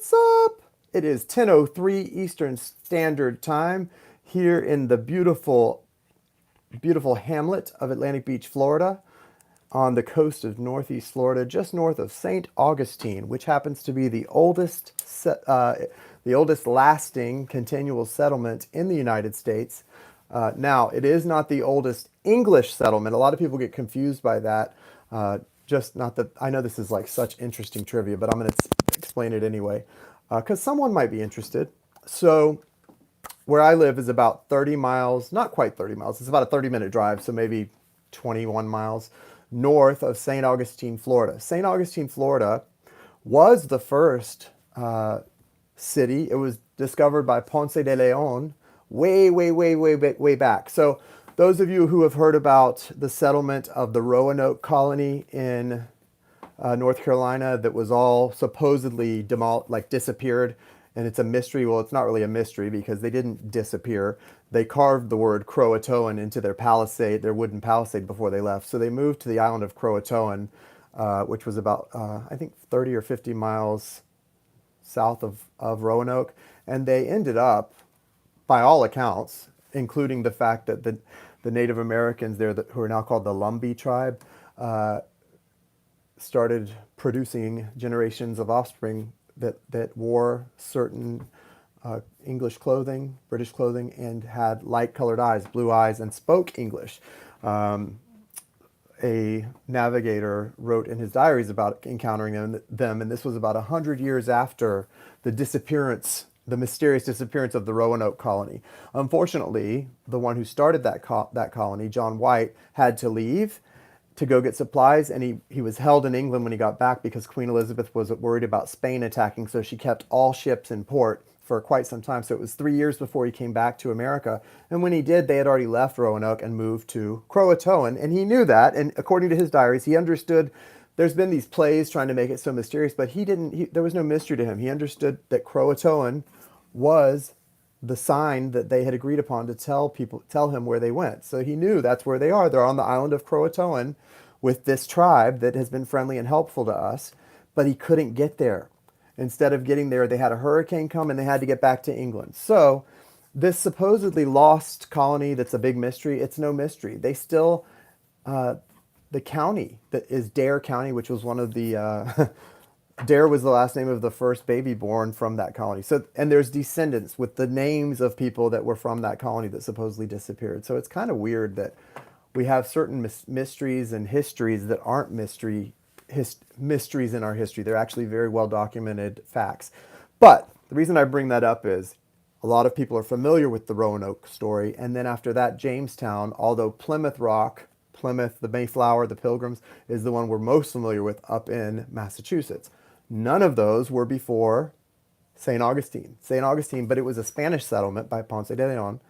What's up? It is 10:03 Eastern Standard Time here in the beautiful, beautiful hamlet of Atlantic Beach, Florida, on the coast of Northeast Florida, just north of St. Augustine, which happens to be the oldest lasting continual settlement in the United States. Now, it is not the oldest English settlement. A lot of people get confused by that. Just not that I know this is like such interesting trivia, but I'm going to explain it anyway, because someone might be interested. So, where I live is about 30 miles, not quite 30 miles, it's about a 30-minute drive, so maybe 21 miles north of St. Augustine, Florida. St. Augustine, Florida was the first city. It was discovered by Ponce de Leon way back. So those of you who have heard about the settlement of the Roanoke colony in North Carolina that was all supposedly disappeared, and it's a mystery. Well, it's not really a mystery because they didn't disappear. They carved the word Croatoan into their palisade, their wooden palisade, before they left. So they moved to the island of Croatoan, which was about, I think, 30 or 50 miles south of Roanoke. And they ended up, by all accounts, including the fact that the Native Americans there, who are now called the Lumbee tribe, started producing generations of offspring that wore certain English clothing, British clothing, and had light-colored eyes, blue eyes, and spoke English. A navigator wrote in his diaries about encountering them, and this was about 100 years after the disappearance, the mysterious disappearance of the Roanoke colony. Unfortunately, the one who started that colony, John White, had to leave to go get supplies, and he was held in England when he got back because Queen Elizabeth was worried about Spain attacking, so she kept all ships in port for quite some time. So it was 3 years before he came back to America. And when he did, they had already left Roanoke and moved to Croatoan, and he knew that. And according to his diaries, he understood. There's been these plays trying to make it so mysterious, but there was no mystery to him. He understood that Croatoan was the sign that they had agreed upon to tell him where they went. So he knew that's where they are. They're on the island of Croatoan with this tribe that has been friendly and helpful to us, but he couldn't get there. Instead of getting there, they had a hurricane come and they had to get back to England. So this supposedly lost colony that's a big mystery, it's no mystery. They still, the county that is Dare County, which was one of the, Dare was the last name of the first baby born from that colony. So, and there's descendants with the names of people that were from that colony that supposedly disappeared. So it's kind of weird that we have certain mysteries and histories that aren't mysteries in our history. They're actually very well documented facts. But the reason I bring that up is a lot of people are familiar with the Roanoke story. And then after that, Jamestown, although Plymouth Rock, Plymouth, the Mayflower, the Pilgrims, is the one we're most familiar with up in Massachusetts. None of those were before St. Augustine. But it was a Spanish settlement by Ponce de Leon.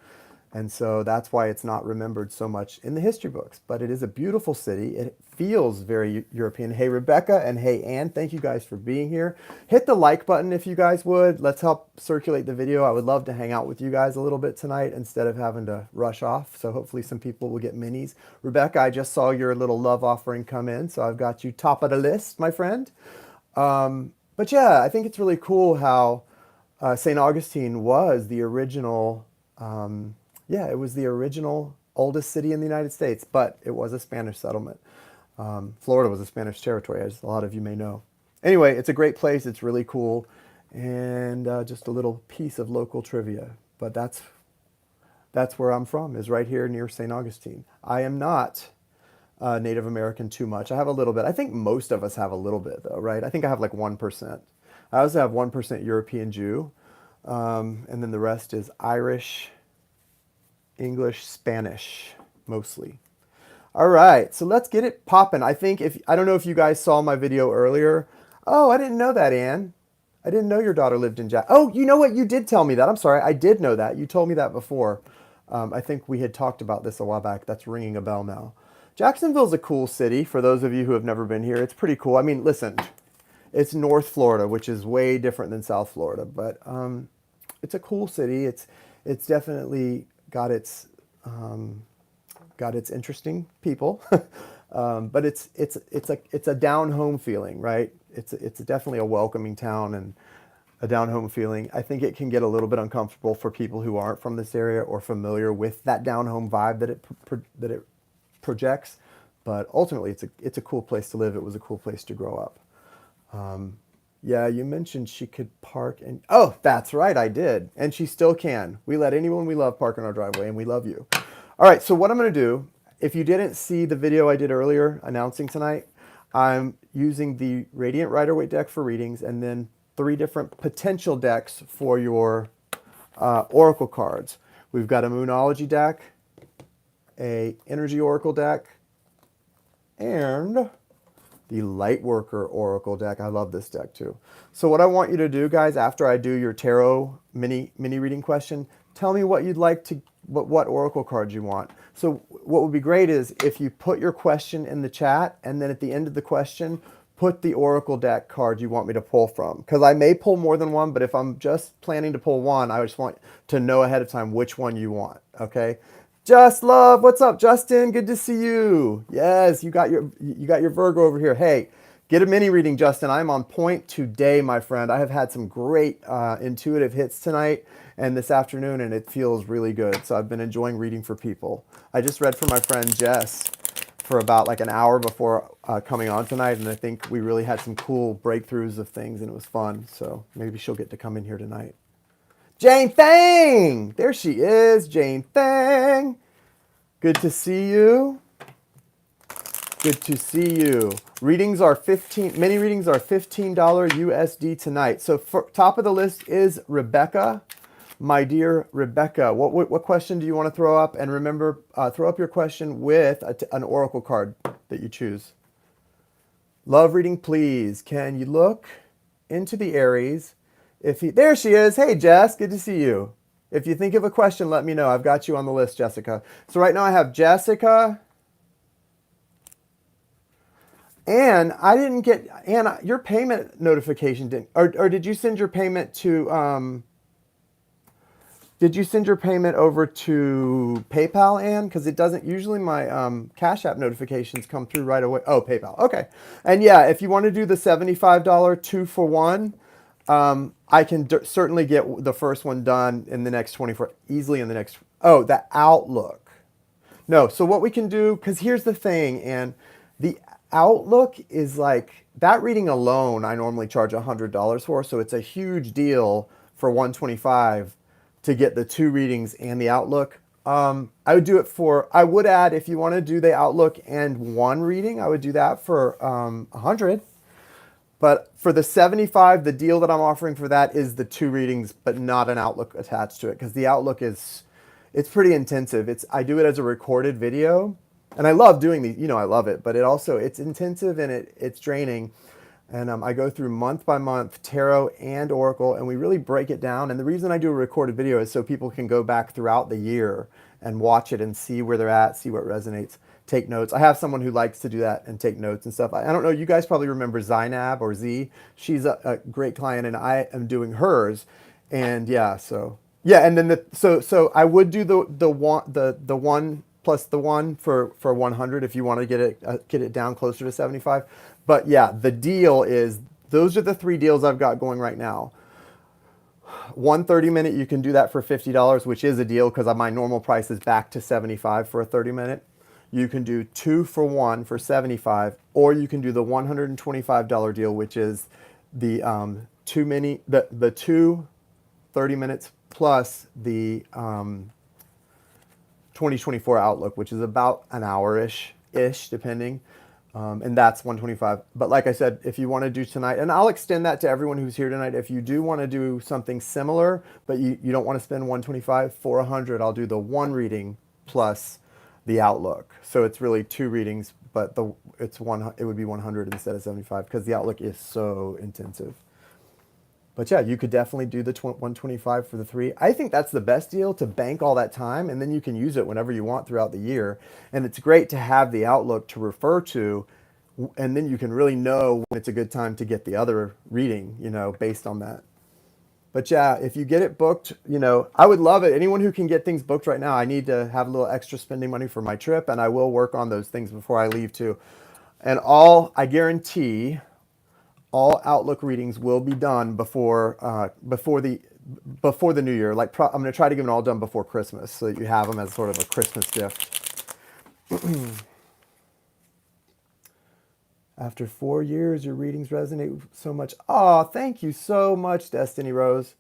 And so that's why it's not remembered so much in the history books. But it is a beautiful city. It feels very European. Hey, Rebecca, and hey, Ann, thank you guys for being here. Hit the like button if you guys would. Let's help circulate the video. I would love to hang out with you guys a little bit tonight instead of having to rush off. So hopefully some people will get minis. Rebecca, I just saw your little love offering come in. So I've got you top of the list, my friend. But yeah, I think it's really cool how St. Augustine was the original... it was the original oldest city in the United States, but it was a Spanish settlement. Florida was a Spanish territory, as a lot of you may know. Anyway, it's a great place. It's really cool. And just a little piece of local trivia. But that's where I'm from, is right here near St. Augustine. I am not Native American too much. I have a little bit. I think most of us have a little bit, though, right? I think I have like 1%. I also have 1% European Jew. And then the rest is Irish, English, Spanish, mostly. All right, so let's get it popping. I don't know if you guys saw my video earlier. Oh, I didn't know that, Ann. I didn't know your daughter lived in Oh, you know what? You did tell me that. I'm sorry. I did know that. You told me that before. I think we had talked about this a while back. That's ringing a bell now. Jacksonville's a cool city for those of you who have never been here. It's pretty cool. I mean, listen, it's North Florida, which is way different than South Florida, but it's a cool city. It's definitely got its interesting people, but it's a down home feeling, right? It's definitely a welcoming town, and a down home feeling. I think it can get a little bit uncomfortable for people who aren't from this area or familiar with that down home vibe that it projects. But ultimately, it's a cool place to live. It was a cool place to grow up. Yeah, you mentioned she could park and oh, that's right, I did, and she still can. We let anyone we love park in our driveway, and we love you. All right, so what I'm going to do, if you didn't see the video I did earlier announcing tonight, I'm using the Radiant Rider-Waite deck for readings, and then 3 different potential decks for your Oracle cards. We've got a Moonology deck, a Energy Oracle deck, and the Lightworker Oracle deck. I love this deck too. So what I want you to do, guys, after I do your tarot mini reading question, tell me what you'd like to, what Oracle cards you want. So what would be great is if you put your question in the chat, and then at the end of the question, put the Oracle deck card you want me to pull from. Because I may pull more than one, but if I'm just planning to pull one, I just want to know ahead of time which one you want, okay? Just Love, what's up, Justin? Good to see you. Yes, you got your Virgo over here. Hey, get a mini reading, Justin. I'm on point today, my friend. I have had some great intuitive hits tonight and this afternoon, and it feels really good. So I've been enjoying reading for people. I just read for my friend Jess for about like an hour before coming on tonight, and I think we really had some cool breakthroughs of things, and it was fun. So maybe she'll get to come in here tonight. Jane Thang! There she is, Jane Thang. Good to see you. Good to see you. Readings are mini readings are $15 USD tonight. So top of the list is Rebecca. My dear Rebecca, what question do you want to throw up? And remember, throw up your question with an Oracle card that you choose. Love reading, please. Can you look into the Aries? There she is. Hey, Jess, good to see you. If you think of a question, let me know. I've got you on the list, Jessica. So right now I have Jessica. And I didn't get, Anna, your payment notification didn't, or did you send your payment to, did you send your payment over to PayPal, Ann? Because it doesn't, usually my Cash App notifications come through right away. Oh, PayPal, okay. And yeah, if you want to do the $75 2-for-1, I can certainly get the first one done in the next 24, easily in the next, oh, the Outlook. No, so what we can do, because here's the thing, and the Outlook is like, that reading alone, I normally charge $100 for, so it's a huge deal for $125 to get the 2 readings and the Outlook. I would do it for, I would add, if you want to do the Outlook and 1 reading, I would do that for $100. But for the $75, the deal that I'm offering for that is the 2 readings, but not an Outlook attached to it, because the Outlook is, it's pretty intensive. I do it as a recorded video, and I love doing these. You know, I love it, but it's intensive and it's draining. And I go through month by month tarot and Oracle, and we really break it down. And the reason I do a recorded video is so people can go back throughout the year and watch it and see where they're at, see what resonates. Take notes. I have someone who likes to do that and take notes and stuff. I don't know, you guys probably remember Zainab or Z. She's a great client, and I am doing hers. And yeah, so yeah, and then so I would do the one plus the 1 for 100 if you want to get it down closer to 75. But yeah, the deal is, those are the 3 deals I've got going right now. 1 30-minute, you can do that for $50, which is a deal because my normal price is back to $75 for a 30-minute. You can do 2 for 1 for $75, or you can do the $125 deal, which is the 2 30 minutes plus the 2024 Outlook, which is about an hour-ish, depending. And that's $125. But like I said, if you want to do tonight, and I'll extend that to everyone who's here tonight, if you do want to do something similar, but you don't want to spend $125 for $100, I'll do the 1 reading plus the Outlook. So it's really 2 readings, but it would be 100 instead of 75 because the Outlook is so intensive. But yeah, you could definitely do the 125 for the 3. I think that's the best deal, to bank all that time, and then you can use it whenever you want throughout the year. And it's great to have the Outlook to refer to, and then you can really know when it's a good time to get the other reading, based on that. But yeah, if you get it booked, I would love it. Anyone who can get things booked right now, I need to have a little extra spending money for my trip, and I will work on those things before I leave too. And I guarantee all Outlook readings will be done before the new year. Like I'm going to try to get them all done before Christmas so that you have them as sort of a Christmas gift. After 4 years, your readings resonate so much. Oh, thank you so much, Destiny Rose.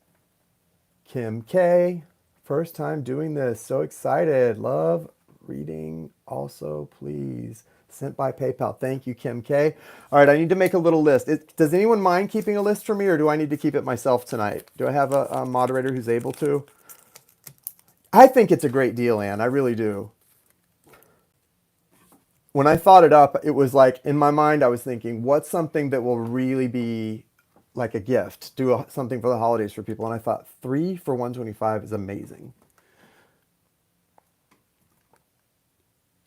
Kim K, first time doing this. So excited. Love reading also, please. Sent by PayPal. Thank you, Kim K. All right, I need to make a little list. Does anyone mind keeping a list for me, or do I need to keep it myself tonight? Do I have a moderator who's able to? I think it's a great deal, Anne. I really do. When I thought it up, it was like, in my mind, I was thinking, what's something that will really be like a gift? Something for the holidays for people. And I thought 3 for $125 is amazing.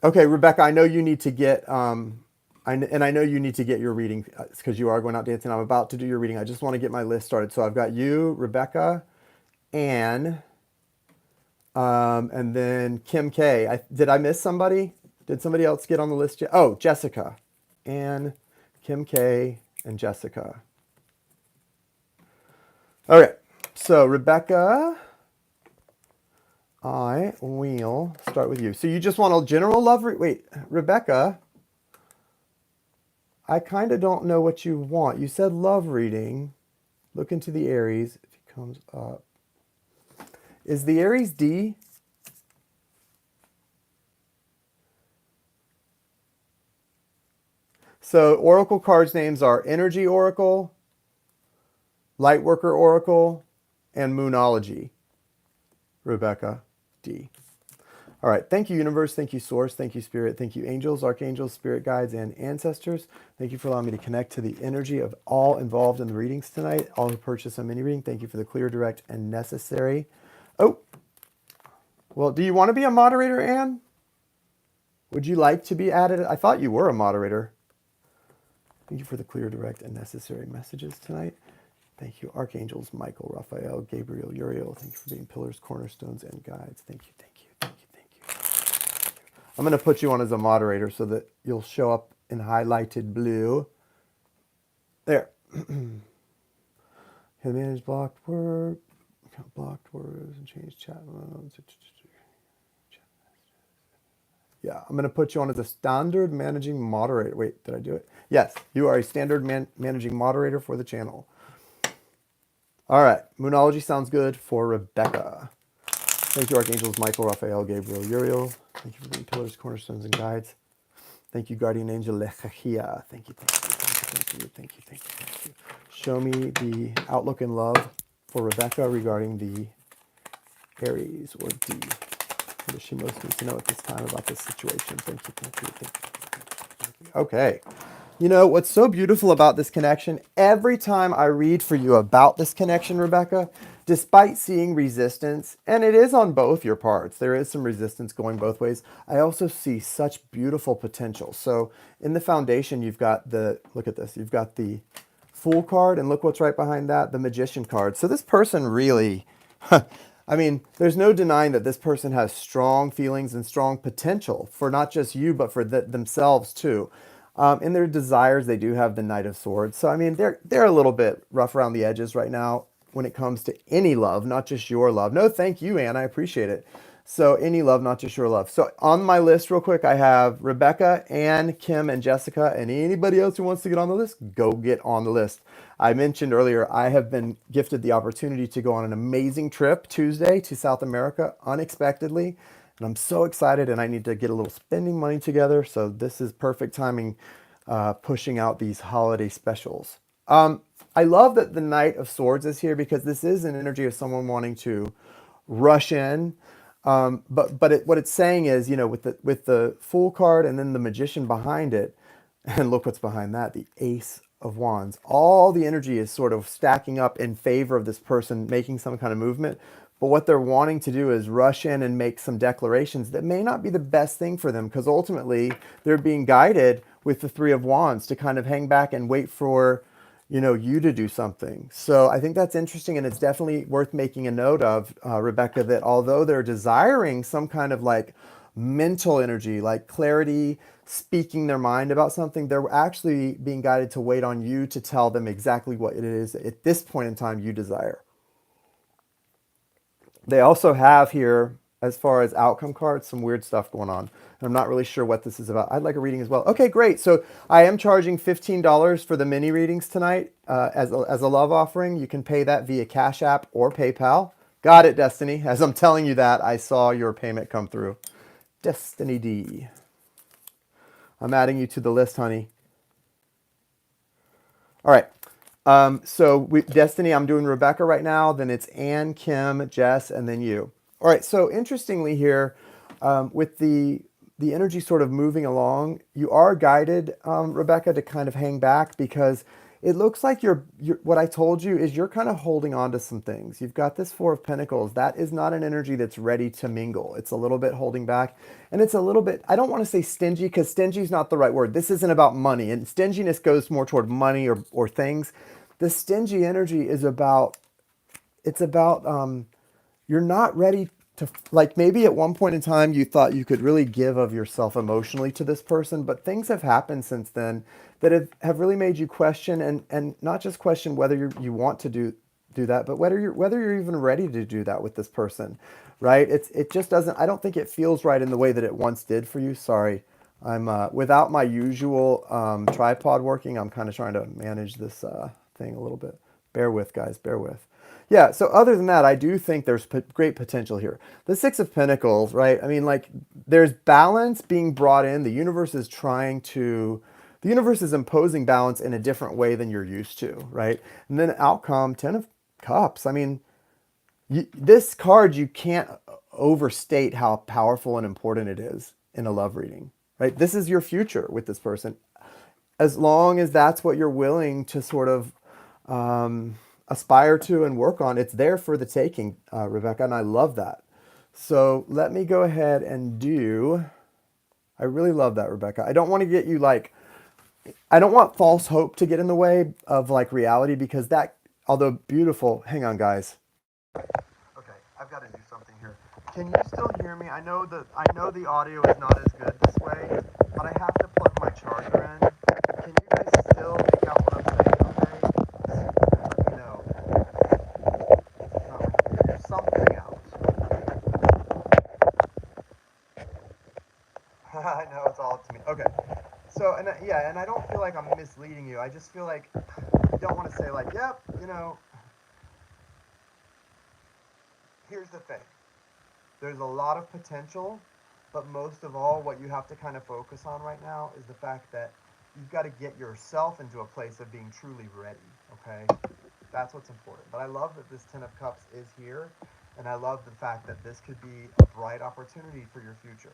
Okay, Rebecca, I know you need to get, I know you need to get your reading because you are going out dancing. I'm about to do your reading. I just want to get my list started. So I've got you, Rebecca, Anne, and then Kim K. Did I miss somebody? Did somebody else get on the list yet? Oh, Jessica, Anne, Kim K, and Jessica. All right, so Rebecca, I will start with you. So you just want a general love wait, Rebecca, I kind of don't know what you want. You said love reading. Look into the Aries if he comes up. Is the Aries D? So Oracle cards names are Energy Oracle, Lightworker Oracle, and Moonology. Rebecca D. All right. Thank you, Universe. Thank you, Source. Thank you, Spirit. Thank you, Angels, Archangels, Spirit Guides, and Ancestors. Thank you for allowing me to connect to the energy of all involved in the readings tonight. All who purchased a mini reading, thank you for the clear, direct, and necessary. Oh, well, do you want to be a moderator, Anne? Would you like to be added? I thought you were a moderator. Thank you for the clear, direct, and necessary messages tonight. Thank you, Archangels, Michael, Raphael, Gabriel, Uriel. Thank you for being pillars, cornerstones, and guides. Thank you, thank you, thank you, thank you. I'm going to put you on as a moderator so that you'll show up in highlighted blue. There. Can manage blocked words and change chat modes. Yeah, I'm going to put you on as a standard managing moderator. Wait, did I do it? Yes, you are a standard managing moderator for the channel. All right, Moonology sounds good for Rebecca. Thank you, Archangels, Michael, Raphael, Gabriel, Uriel. Thank you for being pillars, cornerstones, and guides. Thank you, Guardian Angel Lechachia. Thank you, thank you, thank you, thank you, thank you, thank you. Show me the outlook and love for Rebecca regarding the Aries or D. What does she most needs to know at this time about this situation? Thank you, thank you, thank you, thank you. Okay. You know, what's so beautiful about this connection, every time I read for you about this connection, Rebecca, despite seeing resistance, and it is on both your parts, there is some resistance going both ways, I also see such beautiful potential. So in the foundation, you've got look at this, you've got the Fool card, and look what's right behind that, the Magician card. So this person really, I mean, there's no denying that this person has strong feelings and strong potential for not just you, but for themselves too. In their desires, they do have the Knight of Swords. So, I mean, they're a little bit rough around the edges right now when it comes to any love, not just your love. No, thank you, Anne. I appreciate it. So any love, not just your love. So on my list real quick, I have Rebecca, Anne, Kim, and Jessica, and anybody else who wants to get on the list, go get on the list. I mentioned earlier, I have been gifted the opportunity to go on an amazing trip Tuesday to South America unexpectedly. And I'm so excited, and I need to get a little spending money together. So this is perfect timing, pushing out these holiday specials. I love that the Knight of Swords is here because this is an energy of someone wanting to rush in. What it's saying is, you know, with the Fool card and then the Magician behind it, and look what's behind that, the Ace of Wands. All the energy is sort of stacking up in favor of this person making some kind of movement. But what they're wanting to do is rush in and make some declarations that may not be the best thing for them, because ultimately they're being guided with the Three of Wands to kind of hang back and wait for, you know, you to do something. So I think that's interesting, and it's definitely worth making a note of, Rebecca, that although they're desiring some kind of like mental energy, like clarity, speaking their mind about something. They're actually being guided to wait on you to tell them exactly what it is at this point in time you desire. They also have here, as far as outcome cards, some weird stuff going on. And I'm not really sure what this is about. I'd like a reading as well. Okay, great. So I am charging $15 for the mini readings tonight as a love offering. You can pay that via Cash App or PayPal. Got it, Destiny. As I'm telling you that, I saw your payment come through. Destiny D. I'm adding you to the list, honey. All right. Destiny, I'm doing Rebecca right now. Then it's Ann, Kim, Jess, and then you. All right. So interestingly here, with the energy sort of moving along, you are guided, Rebecca, to kind of hang back because it looks like you're what I told you is you're kind of holding on to some things. You've got this Four of Pentacles. That is not an energy that's ready to mingle. It's a little bit holding back. And it's a little bit, I don't want to say stingy because stingy is not the right word. This isn't about money. And stinginess goes more toward money or things. The stingy energy is about, it's about you're not ready to, like, maybe at one point in time you thought you could really give of yourself emotionally to this person, but things have happened since then that have really made you question and not just question whether you want to do that, but whether you're even ready to do that with this person, right? It just doesn't, I don't think it feels right in the way that it once did for you. Sorry. I'm without my usual tripod working. I'm kind of trying to manage this thing a little bit. Bear with, guys, bear with. Yeah, so other than that, I do think there's great potential here. The Six of Pentacles, right? I mean, like, there's balance being brought in. The universe is imposing balance in a different way than you're used to, right? And then outcome, Ten of Cups. I mean, this card, you can't overstate how powerful and important it is in a love reading, right? This is your future with this person. As long as that's what you're willing to sort of aspire to and work on, it's there for the taking, Rebecca, and I love that. So let me go ahead and I really love that, Rebecca. I don't want to get you I don't want false hope to get in the way of like reality because that, although beautiful, hang on, guys. Okay, I've got to do something here. Can you still hear me? I know the audio is not as good this way, but I have to plug my charger in. Can you guys still make out what I'm saying, okay? Let me know. Figure something out. I know, it's all up to me. Okay. So, and I don't feel like I'm misleading you. I just feel like you don't want to say like, yep, here's the thing. There's a lot of potential, but most of all, what you have to kind of focus on right now is the fact that you've got to get yourself into a place of being truly ready, okay? That's what's important. But I love that this Ten of Cups is here, and I love the fact that this could be a bright opportunity for your future.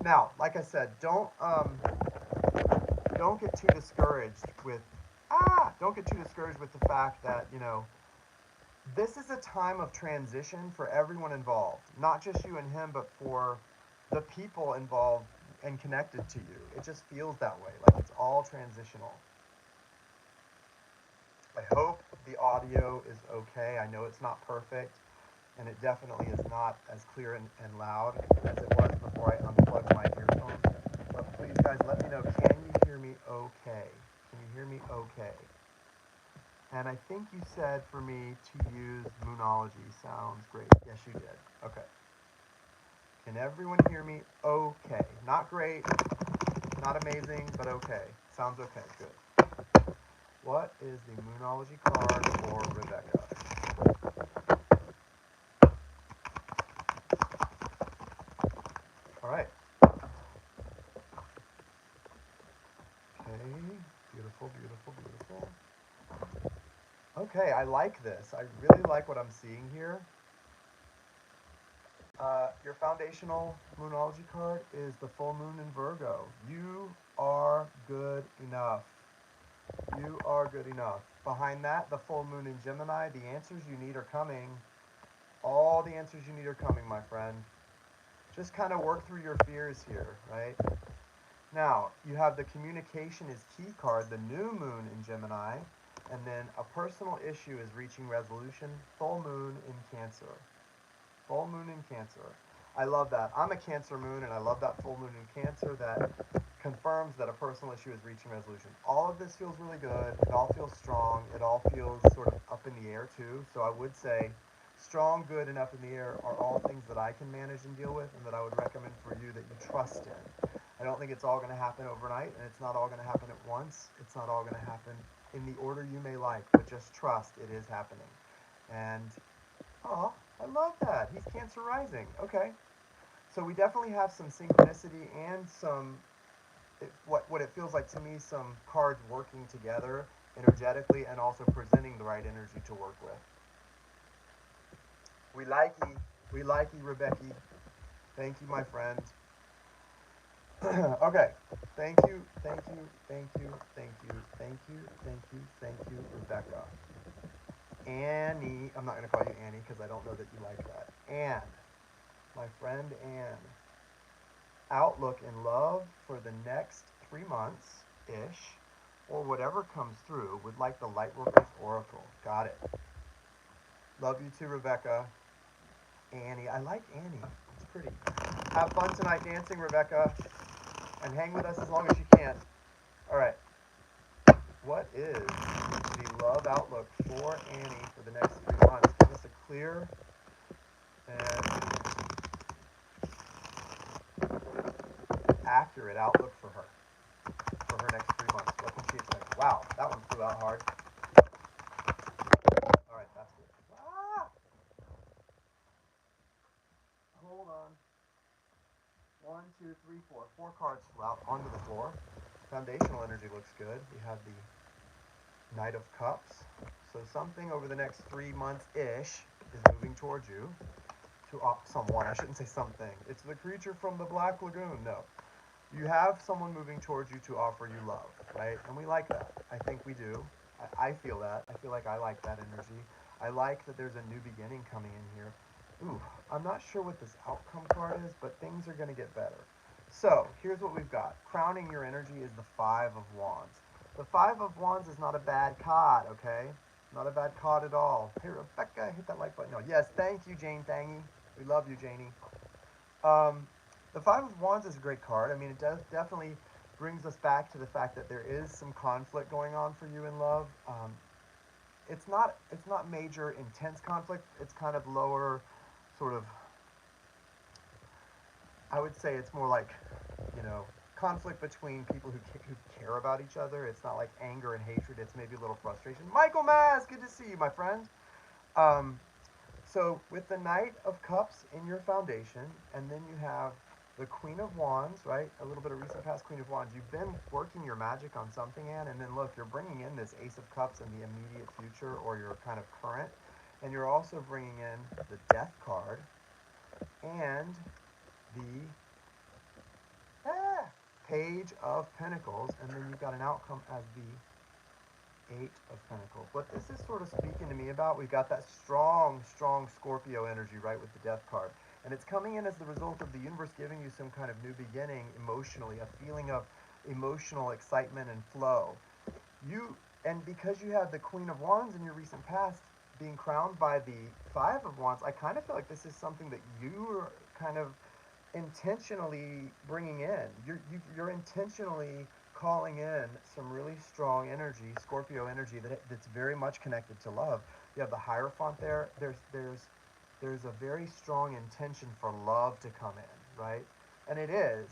Now, like I said, don't get too discouraged with the fact that, this is a time of transition for everyone involved. Not just you and him, but for the people involved and connected to you. It just feels that way, like it's all transitional. I hope the audio is okay. I know it's not perfect, and it definitely is not as clear and loud as it was before I unplugged my earphones. But please, guys, let me know, can you hear me okay? Can you hear me okay? And I think you said for me to use Moonology. Sounds great. Yes, you did. Okay. Can everyone hear me okay? Not great, not amazing, but okay. Sounds okay. Good. What is the Moonology card for Rebecca? All right. Okay. Beautiful, beautiful, beautiful. Okay, I like this. I really like what I'm seeing here. Your foundational Moonology card is the full moon in Virgo. You are good enough. You are good enough. Behind that, the full moon in Gemini, the answers you need are coming. All the answers you need are coming, my friend. Just kind of work through your fears here, right? Now, you have the communication is key card, the new moon in Gemini, and then a personal issue is reaching resolution, full moon in Cancer. Full moon in Cancer. I love that. I'm a Cancer moon, and I love that full moon in Cancer that confirms that a personal issue is reaching resolution. All of this feels really good. It all feels strong. It all feels sort of up in the air, too. So I would say strong, good, and up in the air are all things that I can manage and deal with and that I would recommend for you that you trust in. I don't think it's all going to happen overnight, and it's not all going to happen at once. It's not all going to happen in the order you may like, but just trust it is happening. And, oh, I love that. He's Cancer rising. Okay. So we definitely have some synchronicity and some, what it feels like to me, some cards working together energetically and also presenting the right energy to work with. We like you. We like you, Rebecca. Thank you, my friend. Okay. Thank you, thank you, thank you, thank you, thank you, thank you, thank you, Rebecca. Annie, I'm not going to call you Annie because I don't know that you like that. Anne, my friend Anne. Outlook in love for the next 3 months-ish, or whatever comes through, would like the Lightworkers Oracle. Got it. Love you too, Rebecca. Annie. I like Annie. It's pretty. Have fun tonight dancing, Rebecca, and hang with us as long as you can. All right. What is the love outlook for Annie for the next 3 months? Give us a clear and accurate outlook for her next 3 months. What can she expect? Wow, that one flew out hard. All right, that's good. Ah! Hold on. One, two, three, four. Four cards flew out onto the floor. Foundational energy looks good. We have the Knight of Cups. So something over the next 3 months-ish is moving towards you. To someone. I shouldn't say something. It's the creature from the Black Lagoon. No. You have someone moving towards you to offer you love, right? And we like that. I think we do. I feel that. I feel like I like that energy. I like that there's a new beginning coming in here. Ooh, I'm not sure what this outcome card is, but things are going to get better. So, here's what we've got. Crowning your energy is the Five of Wands. The Five of Wands is not a bad card, okay? Not a bad card at all. Hey, Rebecca, hit that like button. No, yes, thank you, Jane Thangy. We love you, Janie. The Five of Wands is a great card. I mean, it does definitely brings us back to the fact that there is some conflict going on for you in love. It's not major intense conflict. It's kind of lower, sort of. I would say it's more like, conflict between people who care about each other. It's not like anger and hatred. It's maybe a little frustration. Michael Mass, good to see you, my friend. Um, So with the Knight of Cups in your foundation, and then you have the Queen of Wands, right? A little bit of recent past Queen of Wands. You've been working your magic on something, Anne, and then look, you're bringing in this Ace of Cups in the immediate future or your kind of current, and you're also bringing in the Death card and the Page of Pentacles, and then you've got an outcome as the Eight of Pentacles. What this is sort of speaking to me about, we've got that strong, strong Scorpio energy, right, with the Death card. And it's coming in as the result of the universe giving you some kind of new beginning emotionally, a feeling of emotional excitement and flow. And because you have the Queen of Wands in your recent past being crowned by the Five of Wands, I kind of feel like this is something that you're kind of intentionally bringing in. You're intentionally calling in some really strong energy, Scorpio energy that's very much connected to love. You have the Hierophant there. There's a very strong intention for love to come in, right? And it is.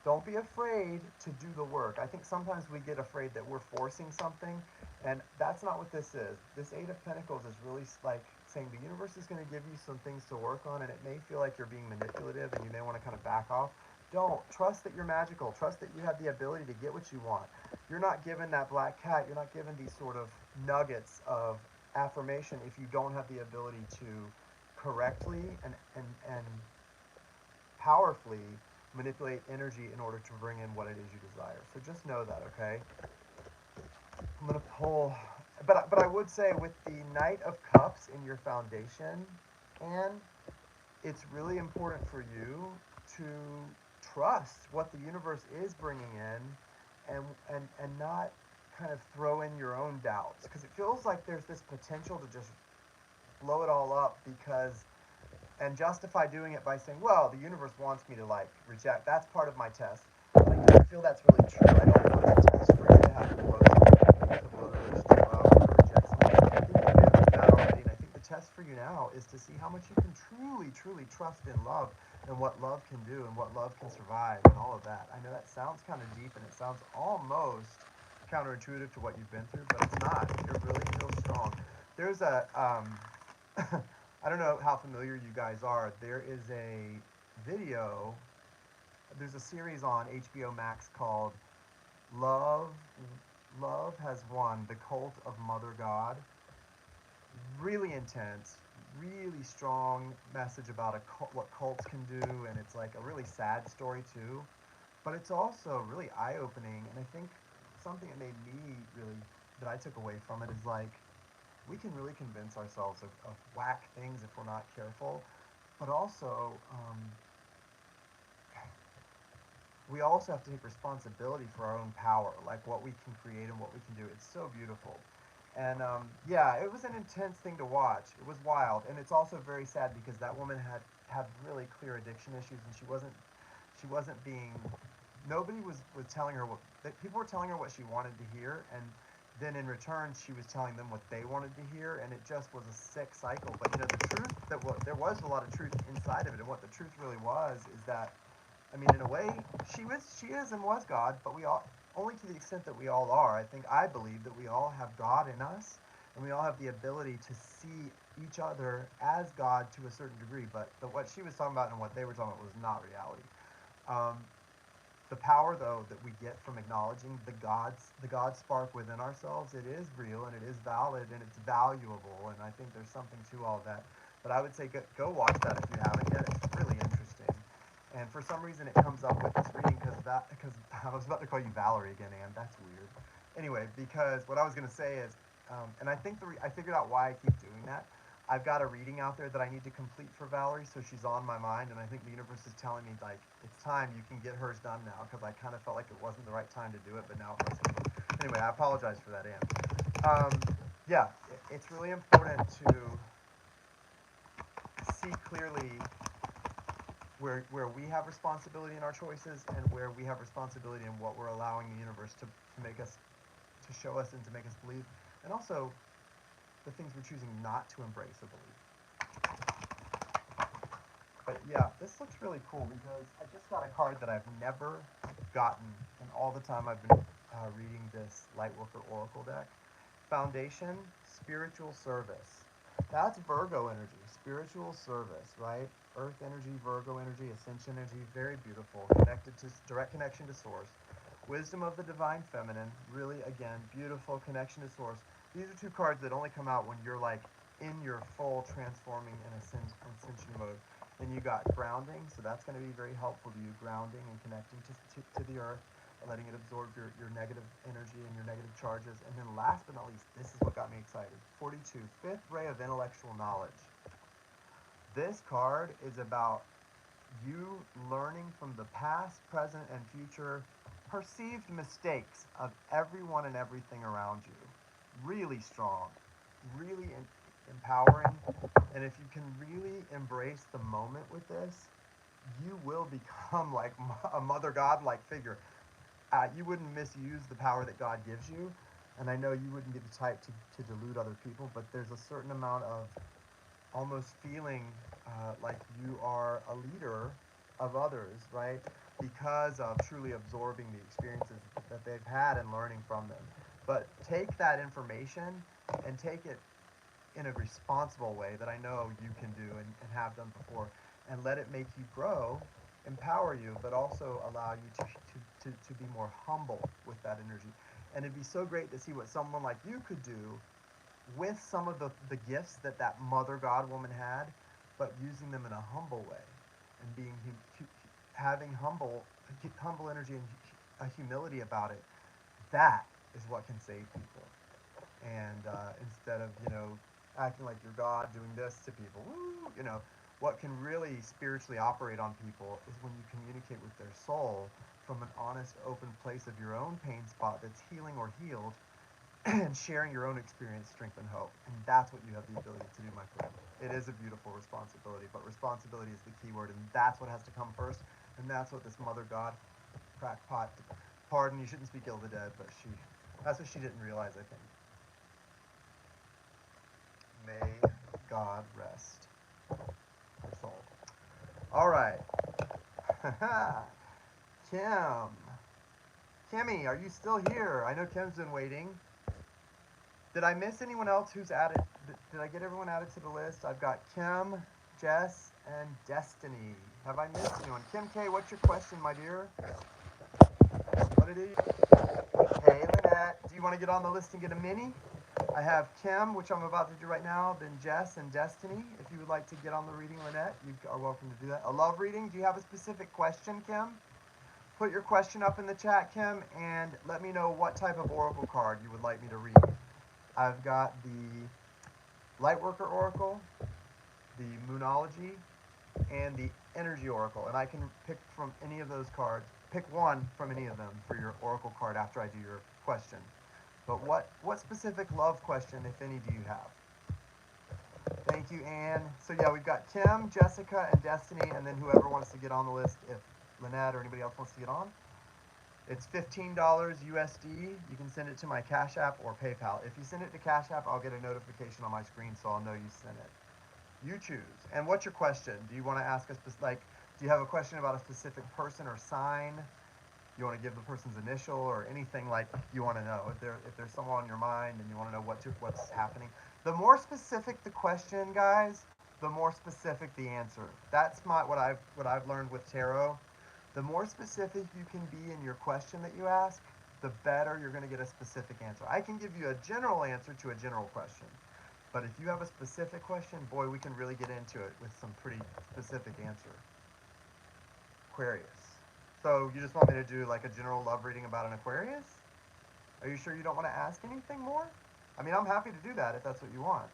Don't be afraid to do the work. I think sometimes we get afraid that we're forcing something, and that's not what this is. This Eight of Pentacles is really like saying the universe is going to give you some things to work on, and it may feel like you're being manipulative and you may want to kind of back off. Don't. Trust that you're magical. Trust that you have the ability to get what you want. You're not given that black cat. You're not given these sort of nuggets of affirmation if you don't have the ability to correctly and powerfully manipulate energy in order to bring in what it is you desire. So just know that, okay? I'm going to pull, but I would say with the Knight of Cups in your foundation, and it's really important for you to trust what the universe is bringing in, and not kind of throw in your own doubts, because it feels like there's this potential to just blow it all up because and justify doing it by saying, well, the universe wants me to like reject. That's part of my test. Like, I feel that's really true. I don't want the test for you to have to blow the roots to go out and reject something. I think you did that already, and I think the test for you now is to see how much you can truly, truly trust in love and what love can do and what love can survive and all of that. I know that sounds kind of deep and it sounds almost counterintuitive to what you've been through, but it's not. You're really real strong. There's a I don't know how familiar you guys are. There is a video, there's a series on HBO Max called Love Love Has Won, The Cult of Mother God. Really intense, really strong message about what cults can do, and it's like a really sad story too. But it's also really eye-opening, and I think something that made me really, that I took away from it is like, we can really convince ourselves of whack things if we're not careful, but also we also have to take responsibility for our own power, like what we can create and what we can do. It's so beautiful. And yeah, it was an intense thing to watch. It was wild, and it's also very sad because that woman had really clear addiction issues, and she wasn't being. Nobody was telling her what people were telling her what she wanted to hear, and then in return she was telling them what they wanted to hear, and it just was a sick cycle. But you know, the truth there was a lot of truth inside of it, and what the truth really was is that, I mean, in a way, she is and was God, but we all, only to the extent that we all are. I believe that we all have God in us, and we all have the ability to see each other as God to a certain degree. But what she was talking about and what they were talking about was not reality. Um, the power, though, that we get from acknowledging the God spark within ourselves, it is real and it is valid and it's valuable. And I think there's something to all of that. But I would say go watch that if you haven't yet. It's really interesting. And for some reason, it comes up with this reading because I was about to call you Valerie again, Anne. That's weird. Anyway, because what I was going to say is, and I think I figured out why I keep doing that. I've got a reading out there that I need to complete for Valerie, so she's on my mind, and I think the universe is telling me, like, it's time, you can get hers done now, because I kind of felt like it wasn't the right time to do it, but now it was. Anyway, I apologize for that, Anne. Yeah, it's really important to see clearly where we have responsibility in our choices and where we have responsibility in what we're allowing the universe to make us, to show us and to make us believe, and also the things we're choosing not to embrace or believe. But yeah, this looks really cool because I just got a card that I've never gotten in all the time I've been reading this Lightworker Oracle deck. Foundation, spiritual service. That's Virgo energy, spiritual service, right? Earth energy, Virgo energy, ascension energy, very beautiful, connected to direct connection to source. Wisdom of the divine feminine, really again, beautiful connection to source. These are two cards that only come out when you're like in your full transforming and ascension mode. Then you got grounding, so that's going to be very helpful to you, grounding and connecting to the earth, letting it absorb your negative energy and your negative charges. And then last but not least, this is what got me excited. 42, fifth ray of intellectual knowledge. This card is about you learning from the past, present, and future perceived mistakes of everyone and everything around you. Really strong, really empowering. And if you can really embrace the moment with this, you will become like a mother god-like figure. You wouldn't misuse the power that God gives you, and I know you wouldn't be the type to delude other people, but there's a certain amount of almost feeling like you are a leader of others, right? Because of truly absorbing the experiences that they've had and learning from them. But take that information and take it in a responsible way that I know you can do and have done before, and let it make you grow, empower you, but also allow you to be more humble with that energy. And it'd be so great to see what someone like you could do with some of the gifts that mother god woman had, but using them in a humble way and being having humble energy and a humility about it. That is what can save people. And instead of acting like you're God doing this to people, woo, what can really spiritually operate on people is when you communicate with their soul from an honest, open place of your own pain spot that's healing or healed, and sharing your own experience, strength, and hope. And that's what you have the ability to do, my friend. It is a beautiful responsibility, but responsibility is the key word, and that's what has to come first, and that's what this mother god, crackpot, pardon, you shouldn't speak ill of the dead, but that's what she didn't realize, I think. May God rest her soul. All right. Kim. Kimmy, are you still here? I know Kim's been waiting. Did I miss anyone else who's added? Did I get everyone added to the list? I've got Kim, Jess, and Destiny. Have I missed anyone? Kim K, what's your question, my dear? What it is? Hey, Lynette, do you want to get on the list and get a mini? I have Kim, which I'm about to do right now, then Jess and Destiny. If you would like to get on the reading, Lynette, you are welcome to do that. A love reading, do you have a specific question, Kim? Put your question up in the chat, Kim, and let me know what type of oracle card you would like me to read. I've got the Lightworker Oracle, the Moonology, and the Energy Oracle, and I can pick from any of those cards. Pick one from any of them for your oracle card after I do your question. But what specific love question, if any, do you have? Thank you, Anne. So yeah, we've got Kim, Jessica, and Destiny, and then whoever wants to get on the list, if Lynette or anybody else wants to get on. It's $15 USD. You can send it to my Cash App or PayPal. If you send it to Cash App, I'll get a notification on my screen, so I'll know you sent it. You choose. And what's your question? Do you want to ask us, like, do you have a question about a specific person or sign? You want to give the person's initial or anything like you want to know. If there's someone on your mind and you want to know what's happening. The more specific the question, guys, the more specific the answer. That's what I've learned with tarot. The more specific you can be in your question that you ask, the better you're going to get a specific answer. I can give you a general answer to a general question. But if you have a specific question, boy, we can really get into it with some pretty specific answer. Aquarius. So you just want me to do like a general love reading about an Aquarius? Are you sure you don't want to ask anything more? I mean, I'm happy to do that if that's what you want.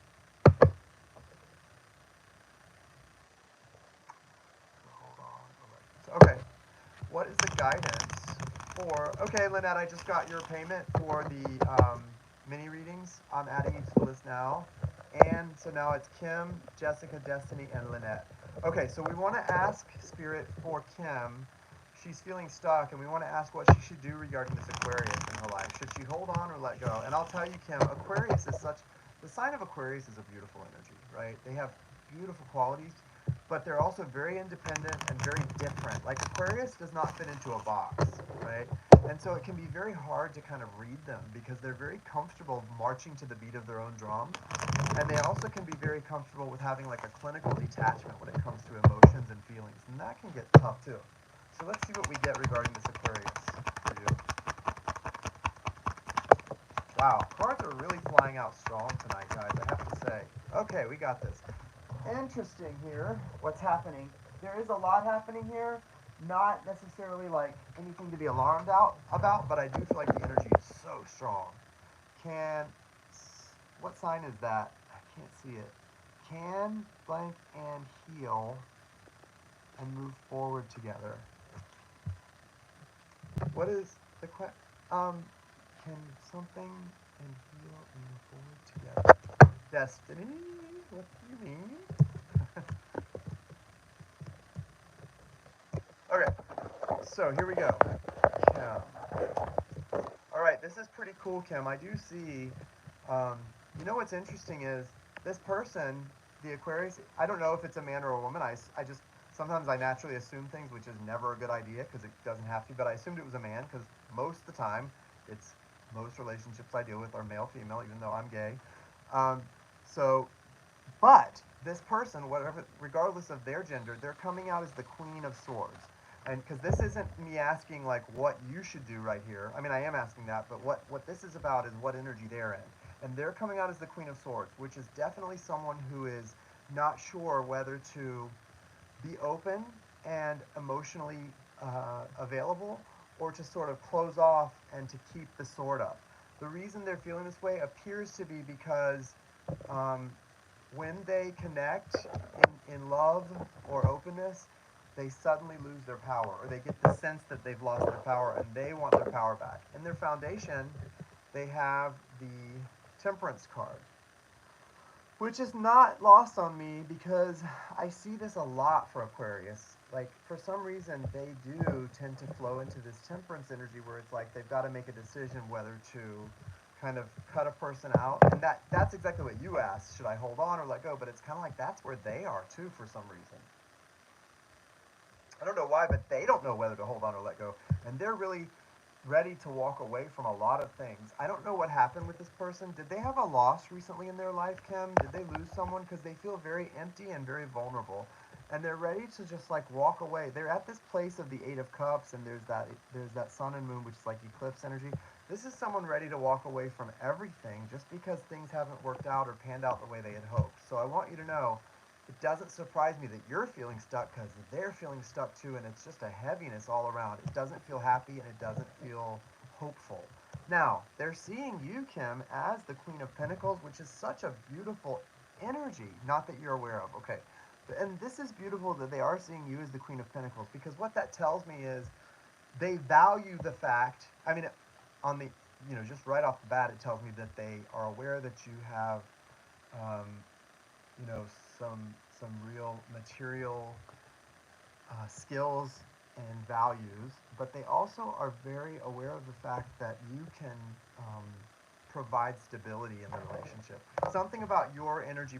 Hold on. Okay. What is the guidance for... Okay, Lynette, I just got your payment for the mini readings. I'm adding you to the list now. And so now it's Kim, Jessica, Destiny, and Lynette. Okay, so we want to ask Spirit for Kim. She's feeling stuck, and we want to ask what she should do regarding this Aquarius in her life. Should she hold on or let go? And I'll tell you, Kim, Aquarius is the sign of Aquarius is a beautiful energy, right? They have beautiful qualities, but they're also very independent and very different. Like Aquarius does not fit into a box, right? And so it can be very hard to kind of read them because they're very comfortable marching to the beat of their own drum. And they also can be very comfortable with having like a clinical detachment when it comes to emotions and feelings. And that can get tough too. So let's see what we get regarding this Aquarius for you. Wow, cards are really flying out strong tonight, guys, I have to say. Okay, we got this. Interesting here, what's happening. There is a lot happening here. Not necessarily like anything to be alarmed about, but I do feel like the energy is so strong. What sign is that? I can't see it. Can blank and heal and move forward together. What is the question? Can something and heal and move forward together? Destiny? What do you mean? Okay, so here we go. Kim. Alright, this is pretty cool, Kim. I do see, you know what's interesting is, this person, the Aquarius, I don't know if it's a man or a woman. Sometimes I naturally assume things, which is never a good idea, because it doesn't have to, but I assumed it was a man, because most of the time, most relationships I deal with are male-female, even though I'm gay. But this person, regardless of their gender, they're coming out as the Queen of Swords. And because this isn't me asking like what you should do right here. I mean, I am asking that, but what this is about is what energy they're in. And they're coming out as the Queen of Swords, which is definitely someone who is not sure whether to be open and emotionally available, or to sort of close off and to keep the sword up. The reason they're feeling this way appears to be because when they connect in love or openness, they suddenly lose their power, or they get the sense that they've lost their power and they want their power back. In their foundation, they have the Temperance card, which is not lost on me because I see this a lot for Aquarius. Like, for some reason, they do tend to flow into this temperance energy where it's like they've got to make a decision whether to kind of cut a person out. And that's exactly what you asked. Should I hold on or let go? But it's kind of like that's where they are, too, for some reason. I don't know why, but they don't know whether to hold on or let go. And they're really ready to walk away from a lot of things. I don't know what happened with this person. Did they have a loss recently in their life, Kim? Did they lose someone? Because they feel very empty and very vulnerable. And they're ready to just like walk away. They're at this place of the Eight of Cups, and there's that sun and moon, which is like eclipse energy. This is someone ready to walk away from everything just because things haven't worked out or panned out the way they had hoped. So I want you to know it doesn't surprise me that you're feeling stuck because they're feeling stuck too, and it's just a heaviness all around. It doesn't feel happy and it doesn't feel hopeful. Now, they're seeing you, Kim, as the Queen of Pentacles, which is such a beautiful energy, not that you're aware of. Okay. And this is beautiful that they are seeing you as the Queen of Pentacles, because what that tells me is they value the fact, I mean, on the, just right off the bat, it tells me that they are aware that you have, um, you know, some real material skills and values, but they also are very aware of the fact that you can provide stability in the relationship. Something about your energy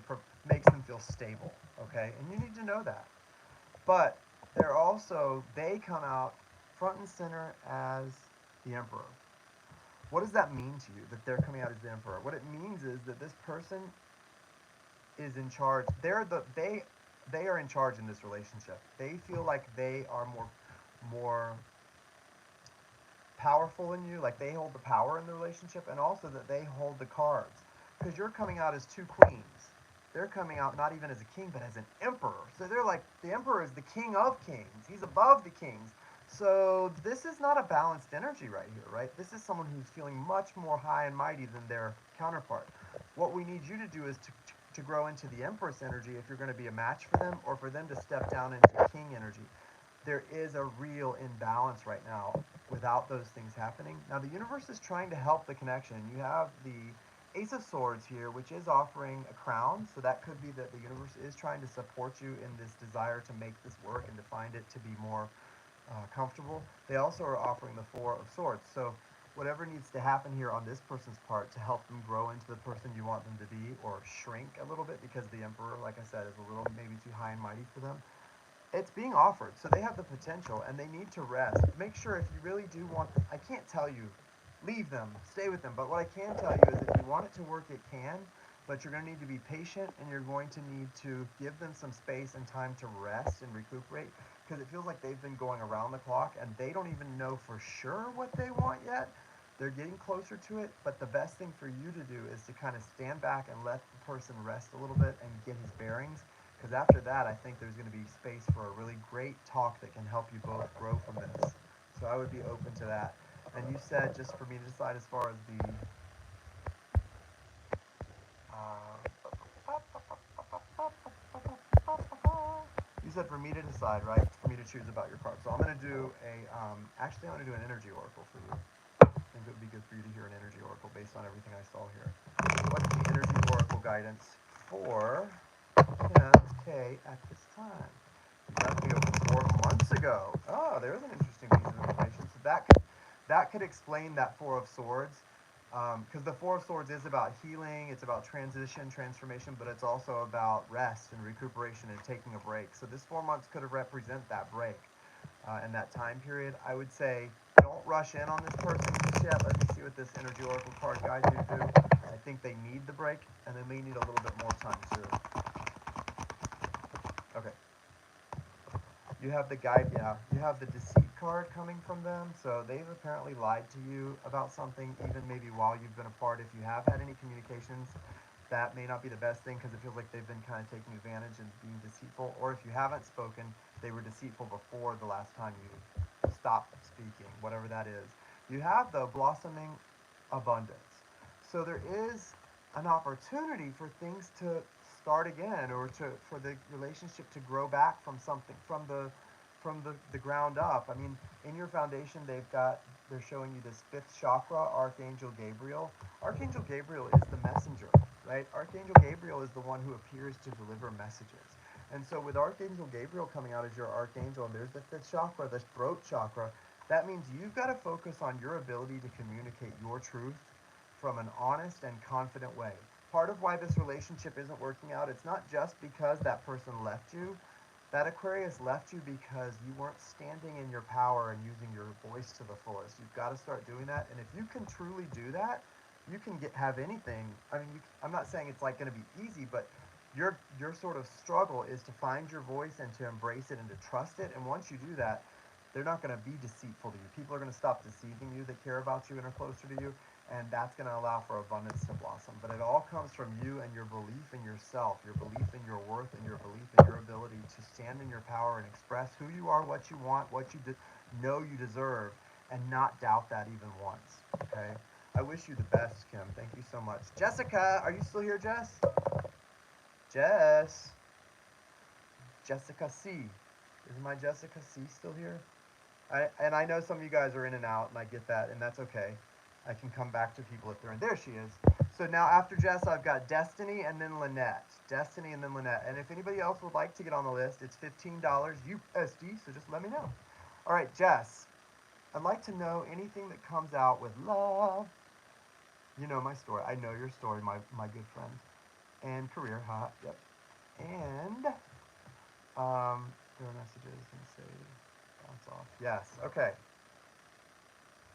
makes them feel stable, okay? And you need to know that. But they come out front and center as the Emperor. What does that mean to you, that they're coming out as the Emperor? What it means is that this person is in charge. They are in charge in this relationship. They feel like they are more powerful than you, like they hold the power in the relationship, and also that they hold the cards. Because you're coming out as two queens. They're coming out not even as a king, but as an emperor. So they're like, the emperor is the king of kings. He's above the kings. So this is not a balanced energy right here, right? This is someone who's feeling much more high and mighty than their counterpart. What we need you to do is to grow into the Empress energy if you're going to be a match for them, or for them to step down into King energy. There is a real imbalance right now without those things happening. Now, the universe is trying to help the connection. You have the Ace of Swords here, which is offering a crown, so that could be that the universe is trying to support you in this desire to make this work and to find it to be more comfortable. They also are offering the Four of Swords. So whatever needs to happen here on this person's part to help them grow into the person you want them to be, or shrink a little bit, because the Emperor, like I said, is a little maybe too high and mighty for them. It's being offered, so they have the potential, and they need to rest. Make sure, if you really do want them, I can't tell you, leave them, stay with them, but what I can tell you is if you want it to work, it can, but you're going to need to be patient, and you're going to need to give them some space and time to rest and recuperate, because it feels like they've been going around the clock, and they don't even know for sure what they want yet. They're getting closer to it, but the best thing for you to do is to kind of stand back and let the person rest a little bit and get his bearings, because after that, I think there's going to be space for a really great talk that can help you both grow from this. So I would be open to that. And you said, just for me to decide as far as the you said for me to decide, right? For me to choose about your card. So I'm going to do actually I'm going to do an energy oracle for you. I think it would be good for you to hear an energy oracle based on everything I saw here. What's the energy oracle guidance for Kim K at this time? You left me over 4 months ago. Oh, there's an interesting piece of information. So that could explain that Four of Swords. Because the Four of Swords is about healing, it's about transition, transformation, but it's also about rest and recuperation and taking a break. So this 4 months could represent that break and that time period. I would say don't rush in on this person just yet. Let me see what this Energy Oracle card guides you to do. I think they need the break, and they may need a little bit more time too. Okay. You have the guide, yeah. You have the deceit card coming from them, so they've apparently lied to you about something, even maybe while you've been apart. If you have had any communications, that may not be the best thing, because it feels like they've been kind of taking advantage and being deceitful. Or if you haven't spoken, they were deceitful before the last time you stopped speaking, whatever that is. You have the blossoming abundance. So there is an opportunity for things to start again, or for the relationship to grow back from something, from the ground up. I mean, in your foundation, they're showing you this fifth chakra, Archangel Gabriel. Archangel Gabriel is the messenger. right? Archangel Gabriel is the one who appears to deliver messages. And so with Archangel Gabriel coming out as your archangel, and there's the fifth chakra, the throat chakra, that means you've got to focus on your ability to communicate your truth from an honest and confident way. Part of why this relationship isn't working out, it's not just because that person left you. That Aquarius left you because you weren't standing in your power and using your voice to the fullest. You've got to start doing that. And if you can truly do that, you can have anything. I mean, I'm not saying it's like going to be easy, but your sort of struggle is to find your voice and to embrace it and to trust it. And once you do that, they're not going to be deceitful to you. People are going to stop deceiving you that care about you and are closer to you, and that's going to allow for abundance to blossom. But it all comes from you and your belief in yourself, your belief in your worth, and your belief in your ability to stand in your power and express who you are, what you want, what you know you deserve, and not doubt that even once. Okay? I wish you the best, Kim. Thank you so much. Jessica, are you still here, Jess? Jess. Jessica C. Is my Jessica C still here? And I know some of you guys are in and out, and I get that, and that's okay. I can come back to people if they're in. There she is. So now after Jess, I've got Destiny and then Lynette. Destiny and then Lynette. And if anybody else would like to get on the list, it's $15 USD, so just let me know. All right, Jess, I'd like to know anything that comes out with love. You know my story. I know your story, my good friend. And career, yep. And, there are messages and say, bounce off. Yes, okay.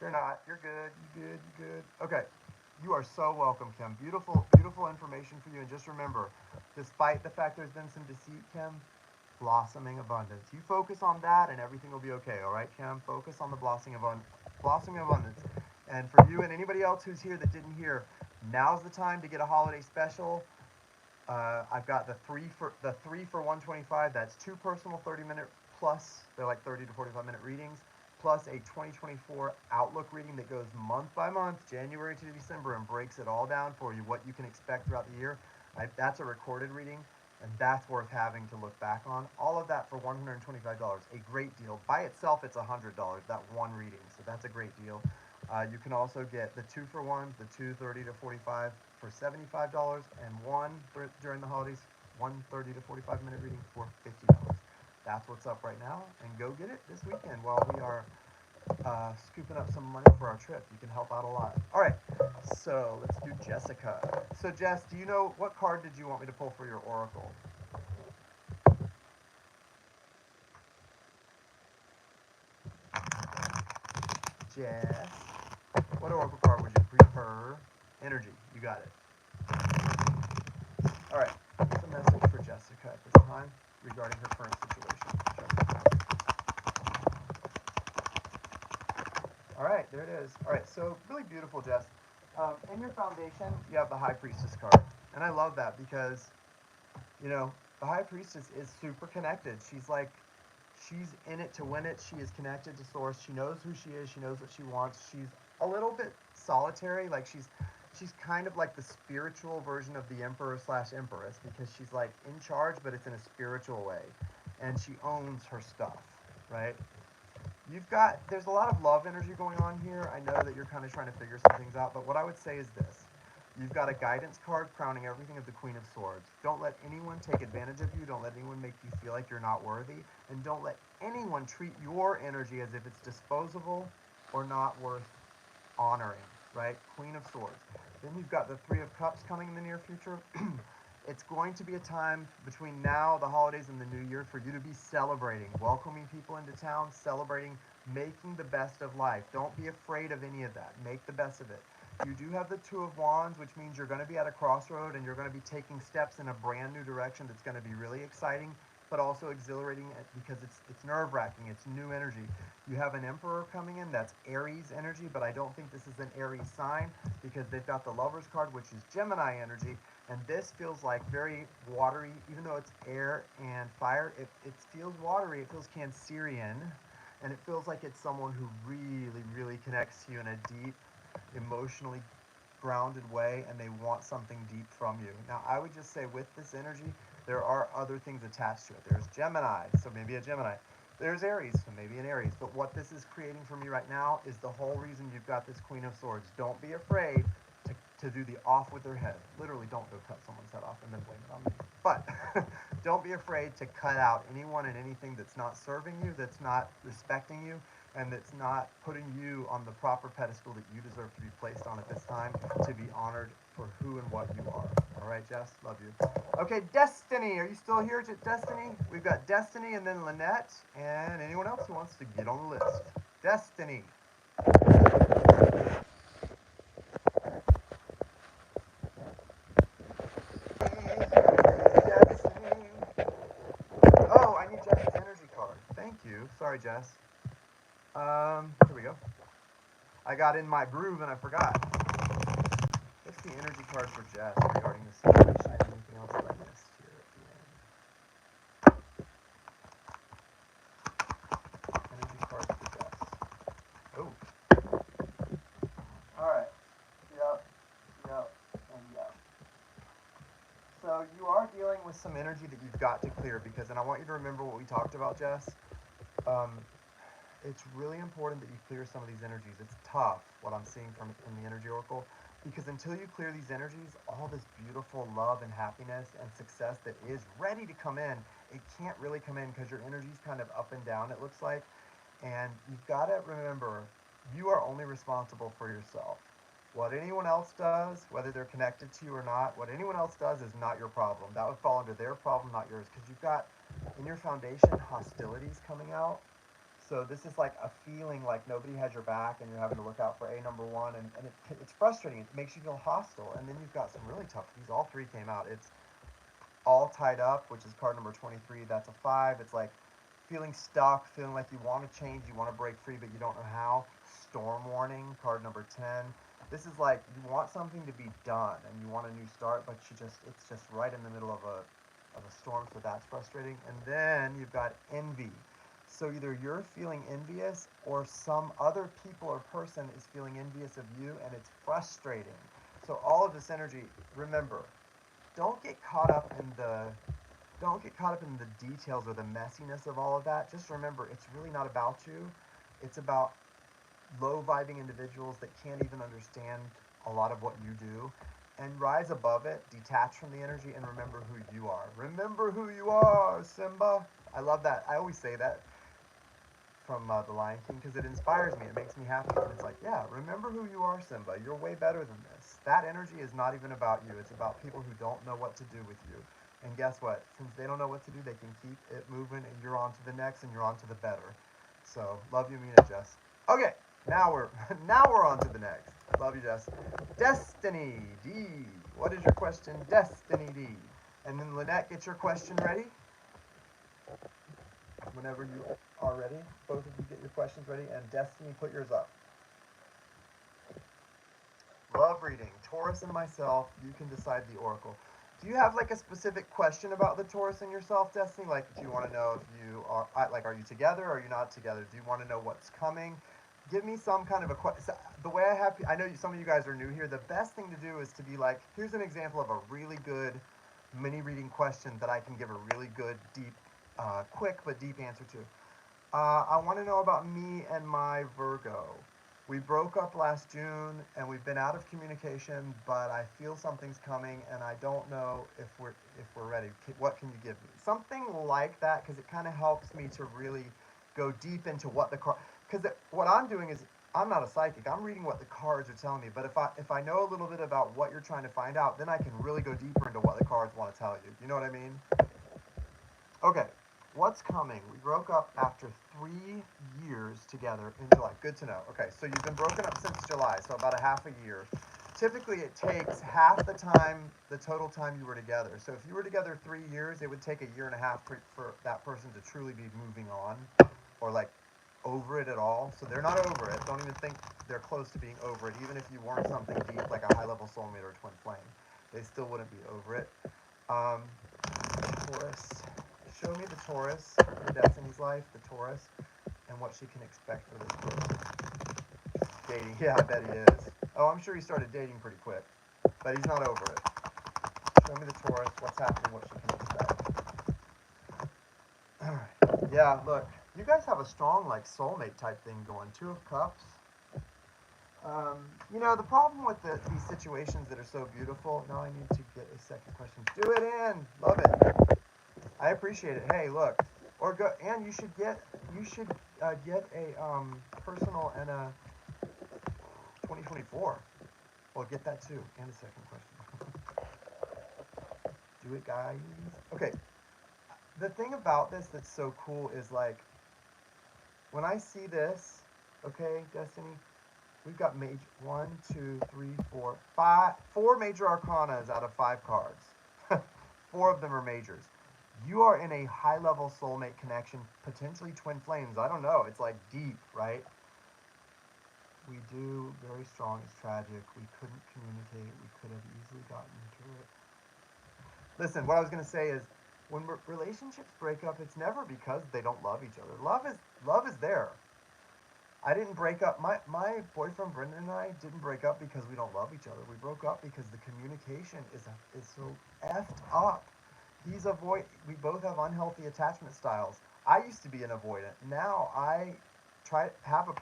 You're not. You're good. You good. You good. Okay. You are so welcome, Kim. Beautiful, beautiful information for you. And just remember, despite the fact there's been some deceit, Kim, blossoming abundance. You focus on that and everything will be okay. All right, Kim? Focus on the blossoming abundance. And for you and anybody else who's here that didn't hear, now's the time to get a holiday special. I've got the three for 125. That's two personal 30-minute plus. They're like 30 to 45-minute readings, plus a 2024 Outlook reading that goes month by month, January to December, and breaks it all down for you, what you can expect throughout the year. That's a recorded reading, and that's worth having to look back on. All of that for $125, a great deal. By itself, it's $100, that one reading, so that's a great deal. You can also get the 2-for-1s, the two 30 to 45 for $75, and one during the holidays, one 30 to 45-minute reading for $50. That's what's up right now, and go get it this weekend while we are scooping up some money for our trip. You can help out a lot. All right, so let's do Jessica. So Jess, do you know, what card did you want me to pull for your oracle? Jess, what oracle card would you prefer? Energy, you got it. All right, what's the message for Jessica at this time regarding her current situation? Jessica. All right, there it is. All right, so really beautiful, Jess. In your foundation, you have the High Priestess card. And I love that because, you know, the High Priestess is super connected. She's in it to win it. She is connected to Source. She knows who she is. She knows what she wants. She's a little bit solitary. Like she's kind of like the spiritual version of the Emperor slash Empress because she's like in charge, but it's in a spiritual way. And she owns her stuff, right? There's a lot of love energy going on here. I know that you're kind of trying to figure some things out, but what I would say is this. You've got a guidance card crowning everything of the Queen of Swords. Don't let anyone take advantage of you. Don't let anyone make you feel like you're not worthy. And don't let anyone treat your energy as if it's disposable or not worth honoring, right? Queen of Swords. Then you've got the Three of Cups coming in the near future. It's going to be a time between now, the holidays, and the new year for you to be celebrating, welcoming people into town, celebrating, making the best of life. Don't be afraid of any of that. Make the best of it. You do have the Two of Wands, which means you're going to be at a crossroad and you're going to be taking steps in a brand new direction that's going to be really exciting, but also exhilarating because it's nerve-wracking. It's new energy. You have an Emperor coming in. That's Aries energy, but I don't think this is an Aries sign because they've got the Lover's card, which is Gemini energy. And this feels like very watery, even though it's air and fire, it feels watery, it feels Cancerian, and it feels like it's someone who really, really connects to you in a deep, emotionally grounded way, and they want something deep from you. Now, I would just say with this energy, there are other things attached to it. There's Gemini, so maybe a Gemini. There's Aries, so maybe an Aries. But what this is creating for me right now is the whole reason you've got this Queen of Swords. Don't be afraid to to do the off with their head. Literally, don't go cut someone's head off and then blame it on me. But don't be afraid to cut out anyone and anything that's not serving you, that's not respecting you, and that's not putting you on the proper pedestal that you deserve to be placed on at this time, to be honored for who and what you are. All right, Jess? Love you. Okay, Destiny. Are you still here, Destiny? We've got Destiny and then Lynette and anyone else who wants to get on the list. Destiny. Oh, I need Jess's energy card. Thank you. Sorry, Jess. Here we go. I got in my groove and I forgot. What's the energy card for Jess regarding this situation? Anything else that I missed here at the end? Energy card for Jess. Oh. Alright. Yep. Yep. And yep. So you are dealing with some energy that you've got to clear because, and I want you to remember what we talked about, Jess. It's really important that you clear some of these energies. It's tough, what I'm seeing from in the energy oracle, because until you clear these energies, all this beautiful love and happiness and success that is ready to come in, it can't really come in because your energy's kind of up and down, it looks like. And you've got to remember, you are only responsible for yourself. What anyone else does, whether they're connected to you or not, what anyone else does is not your problem. That would fall under their problem, not yours, because you've got, in your foundation, hostilities coming out. So this is like a feeling like nobody has your back and you're having to look out for number one, and it's frustrating. It makes you feel hostile. And then you've got some really tough, these all three came out. It's all tied up, which is card number 23. That's a 5. It's like feeling stuck, feeling like you want to change, you want to break free, but you don't know how. Storm warning, card number 10. This is like you want something to be done and you want a new start, but it's just right in the middle of a storm, so that's frustrating. And then you've got envy. So either you're feeling envious or some other people or person is feeling envious of you, and it's frustrating. So all of this energy, remember, don't get caught up in the details or the messiness of all of that. Just remember, it's really not about you. It's about low vibing individuals that can't even understand a lot of what you do. And rise above it, detach from the energy, and remember who you are. Remember who you are, Simba. I love that. I always say that from The Lion King because it inspires me. It makes me happy. And it's like, yeah, remember who you are, Simba. You're way better than this. That energy is not even about you. It's about people who don't know what to do with you. And guess what? Since they don't know what to do, they can keep it moving, and you're on to the next, and you're on to the better. So, love you, Mina, Jess. Okay, now we're on to the next. Love you, Jess. Destiny D. What is your question, Destiny D? And then Lynette, get your question ready. Whenever you are ready, both of you get your questions ready, and Destiny, put yours up. Love reading. Taurus and myself, you can decide the oracle. Do you have like a specific question about the Taurus and yourself, Destiny? Like, do you want to know if you are, like, are you together or are you not together? Do you want to know what's coming? Give me some kind of a question. The way I know some of you guys are new here. The best thing to do is to be like, here's an example of a really good mini reading question that I can give a really good, deep, quick but deep answer to. I want to know about me and my Virgo. We broke up last June and we've been out of communication, but I feel something's coming and I don't know if we're ready. What can you give me? Something like that, because it kind of helps me to really go deep into what the card. Because what I'm doing is I'm not a psychic. I'm reading what the cards are telling me. But if I know a little bit about what you're trying to find out, then I can really go deeper into what the cards want to tell you. You know what I mean? Okay. What's coming? We broke up after 3 years together in July. Good to know. Okay, so you've been broken up since July, so about a half a year. Typically, it takes half the time, the total time you were together. So if you were together 3 years, it would take a year and a half for that person to truly be moving on or like over it at all. So they're not over it. Don't even think they're close to being over it. Even if you weren't something deep like a high-level soulmate or a twin flame, they still wouldn't be over it. Taurus. Show me the Taurus in Destiny's life, the Taurus, and what she can expect for this person. Dating, yeah, I bet he is. Oh, I'm sure he started dating pretty quick, but he's not over it. Show me the Taurus, what's happening, what she can expect. Alright, yeah, look, you guys have a strong, like, soulmate type thing going. 2 of Cups. You know, the problem with these situations that are so beautiful, now I need to get a second question. Do it in. Love it. I appreciate it. Hey, look. Or go, and you should get a personal and a 2024. Well, get that too. And a second question. Do it, guys. Okay. The thing about this that's so cool is like, when I see this, okay, Destiny, we've got major, 4 major arcanas out of 5 cards. 4 of them are majors. You are in a high level soulmate connection, potentially twin flames. I don't know. It's like deep, right? We do, very strong. It's tragic. We couldn't communicate. We could have easily gotten into it. Listen, what I was going to say is, when relationships break up, it's never because they don't love each other. Love is there. I didn't break up. My boyfriend Brendan and I didn't break up because we don't love each other. We broke up because the communication is so effed up. We both have unhealthy attachment styles. I used to be an avoidant. Now I try to have a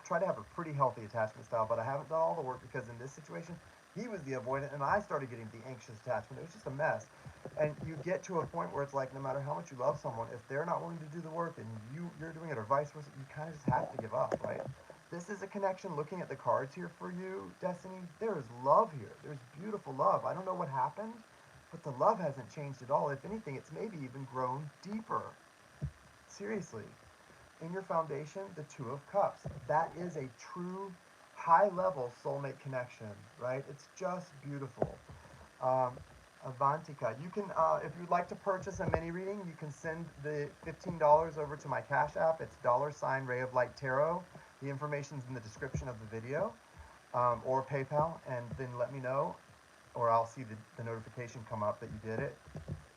pretty healthy attachment style, but I haven't done all the work because in this situation, he was the avoidant and I started getting the anxious attachment. It was just a mess. And you get to a point where it's like, no matter how much you love someone, if they're not willing to do the work and you're doing it, or vice versa, you kind of just have to give up, right? This is a connection. Looking at the cards here for you, Destiny, there is love here. There's beautiful love. I don't know what happened, but the love hasn't changed at all. If anything, it's maybe even grown deeper. Seriously. In your foundation, the Two of Cups. That is a true high-level soulmate connection, right? It's just beautiful. Um, Avantika, you can, if you'd like to purchase a mini reading, you can send the $15 over to my Cash App. It's $Ray of Light Tarot. The information's in the description of the video, or PayPal, and then let me know, or I'll see the notification come up that you did it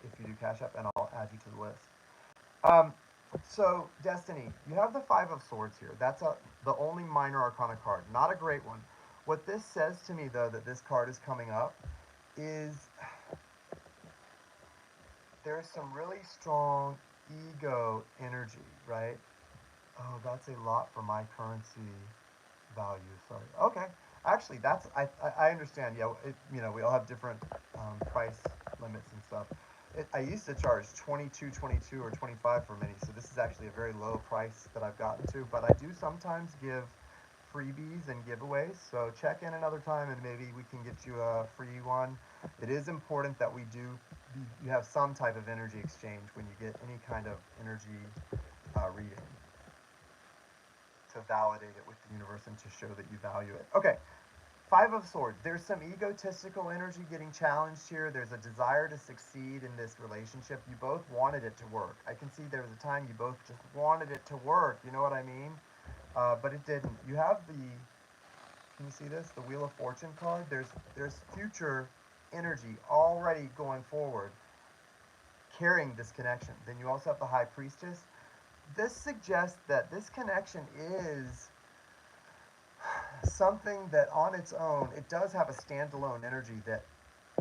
if you do Cash App, and I'll add you to the list. So, Destiny, you have the Five of Swords here. That's the only minor arcana card. Not a great one. What this says to me, though, that this card is coming up, is there's some really strong ego energy, right? Oh, that's a lot for my currency value. Sorry. Okay. Actually, I understand. Yeah, we all have different price limits and stuff. I used to charge 22 or 25 for mini, so this is actually a very low price that I've gotten to. But I do sometimes give freebies and giveaways, so check in another time and maybe we can get you a free one. It is important that you have some type of energy exchange when you get any kind of energy reading, to validate it with the universe and to show that you value it. Okay, Five of Swords. There's some egotistical energy getting challenged here. There's a desire to succeed in this relationship. You both wanted it to work. I can see there was a time you both just wanted it to work. You know what I mean? But it didn't. You have can you see this? The Wheel of Fortune card. There's future energy already going forward, carrying this connection. Then you also have the High Priestess. This suggests that this connection is something that on its own, it does have a standalone energy that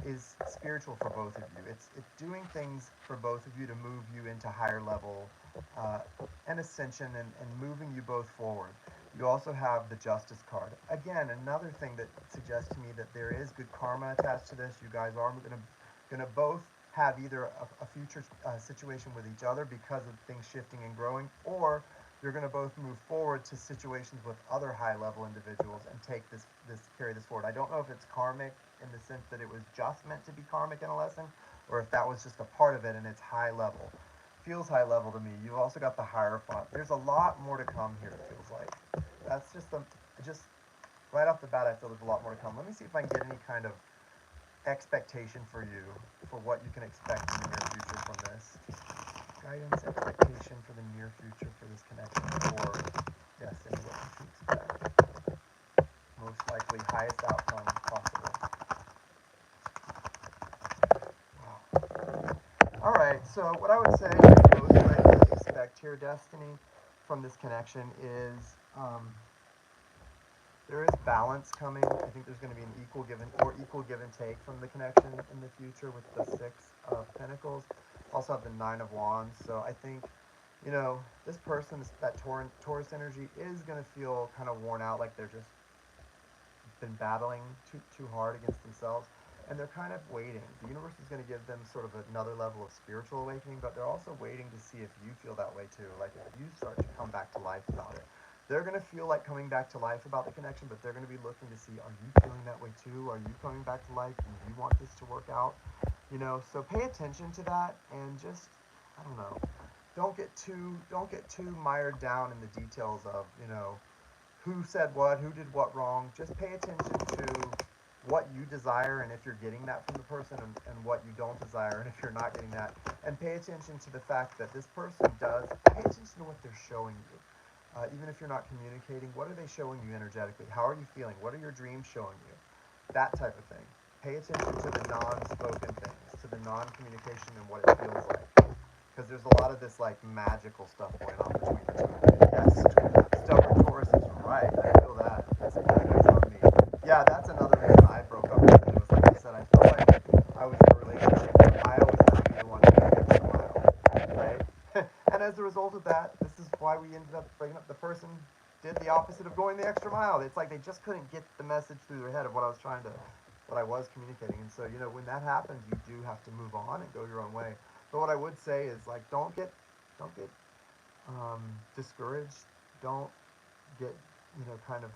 is spiritual for both of you. It's doing things for both of you to move you into higher level and ascension and moving you both forward. You also have the Justice card. Again, another thing that suggests to me that there is good karma attached to this. You guys are gonna both have either a future situation with each other because of things shifting and growing, or you're going to both move forward to situations with other high-level individuals and carry this forward. I don't know if it's karmic in the sense that it was just meant to be karmic in a lesson, or if that was just a part of it and it's high level. Feels high level to me. You've also got the Hierophant. There's a lot more to come here, it feels like. That's just right off the bat, I feel there's a lot more to come. Let me see if I can get any kind of expectation for you, for what you can expect in the near future from this. Guidance, expectation for the near future for this connection, or Destiny, what you can expect. Most likely, highest outcome possible. Wow. All right, so what I would say most likely expect here, Destiny, from this connection is there is balance coming. I think there's going to be an equal give and take from the connection in the future with the Six of Pentacles. Also have the Nine of Wands. So I think, this person, that Taurus energy is going to feel kind of worn out, like they're just been battling too hard against themselves, and they're kind of waiting. The universe is going to give them sort of another level of spiritual awakening, but they're also waiting to see if you feel that way too. Like if you start to come back to life about it. They're going to feel like coming back to life about the connection, but they're going to be looking to see, are you feeling that way too? Are you coming back to life? Do you want this to work out? You know, so pay attention to that and just, I don't know, don't get too mired down in the details of, you know, who said what, who did what wrong. Just pay attention to what you desire and if you're getting that from the person, and what you don't desire and if you're not getting that. And pay attention to the fact that this person does, pay attention to what they're showing you. Even if you're not communicating, what are they showing you energetically? How are you feeling? What are your dreams showing you? That type of thing. Pay attention to the non-spoken things, to the non-communication and what it feels like. Because there's a lot of this like magical stuff going on between the two of you. Yes, stubborn Taurus is right. I feel that. It's on me. Yeah, that's another reason I broke up with it. It was like I said, I felt like I was in a relationship where I always had to be the one to get the extra mile, right? And as a result of that, this is why we ended up breaking up. The person did the opposite of going the extra mile. It's like they just couldn't get the message through their head of what I was communicating. And so, you know, when that happens, you do have to move on and go your own way. But what I would say is like, don't get discouraged. Don't get, you know, kind of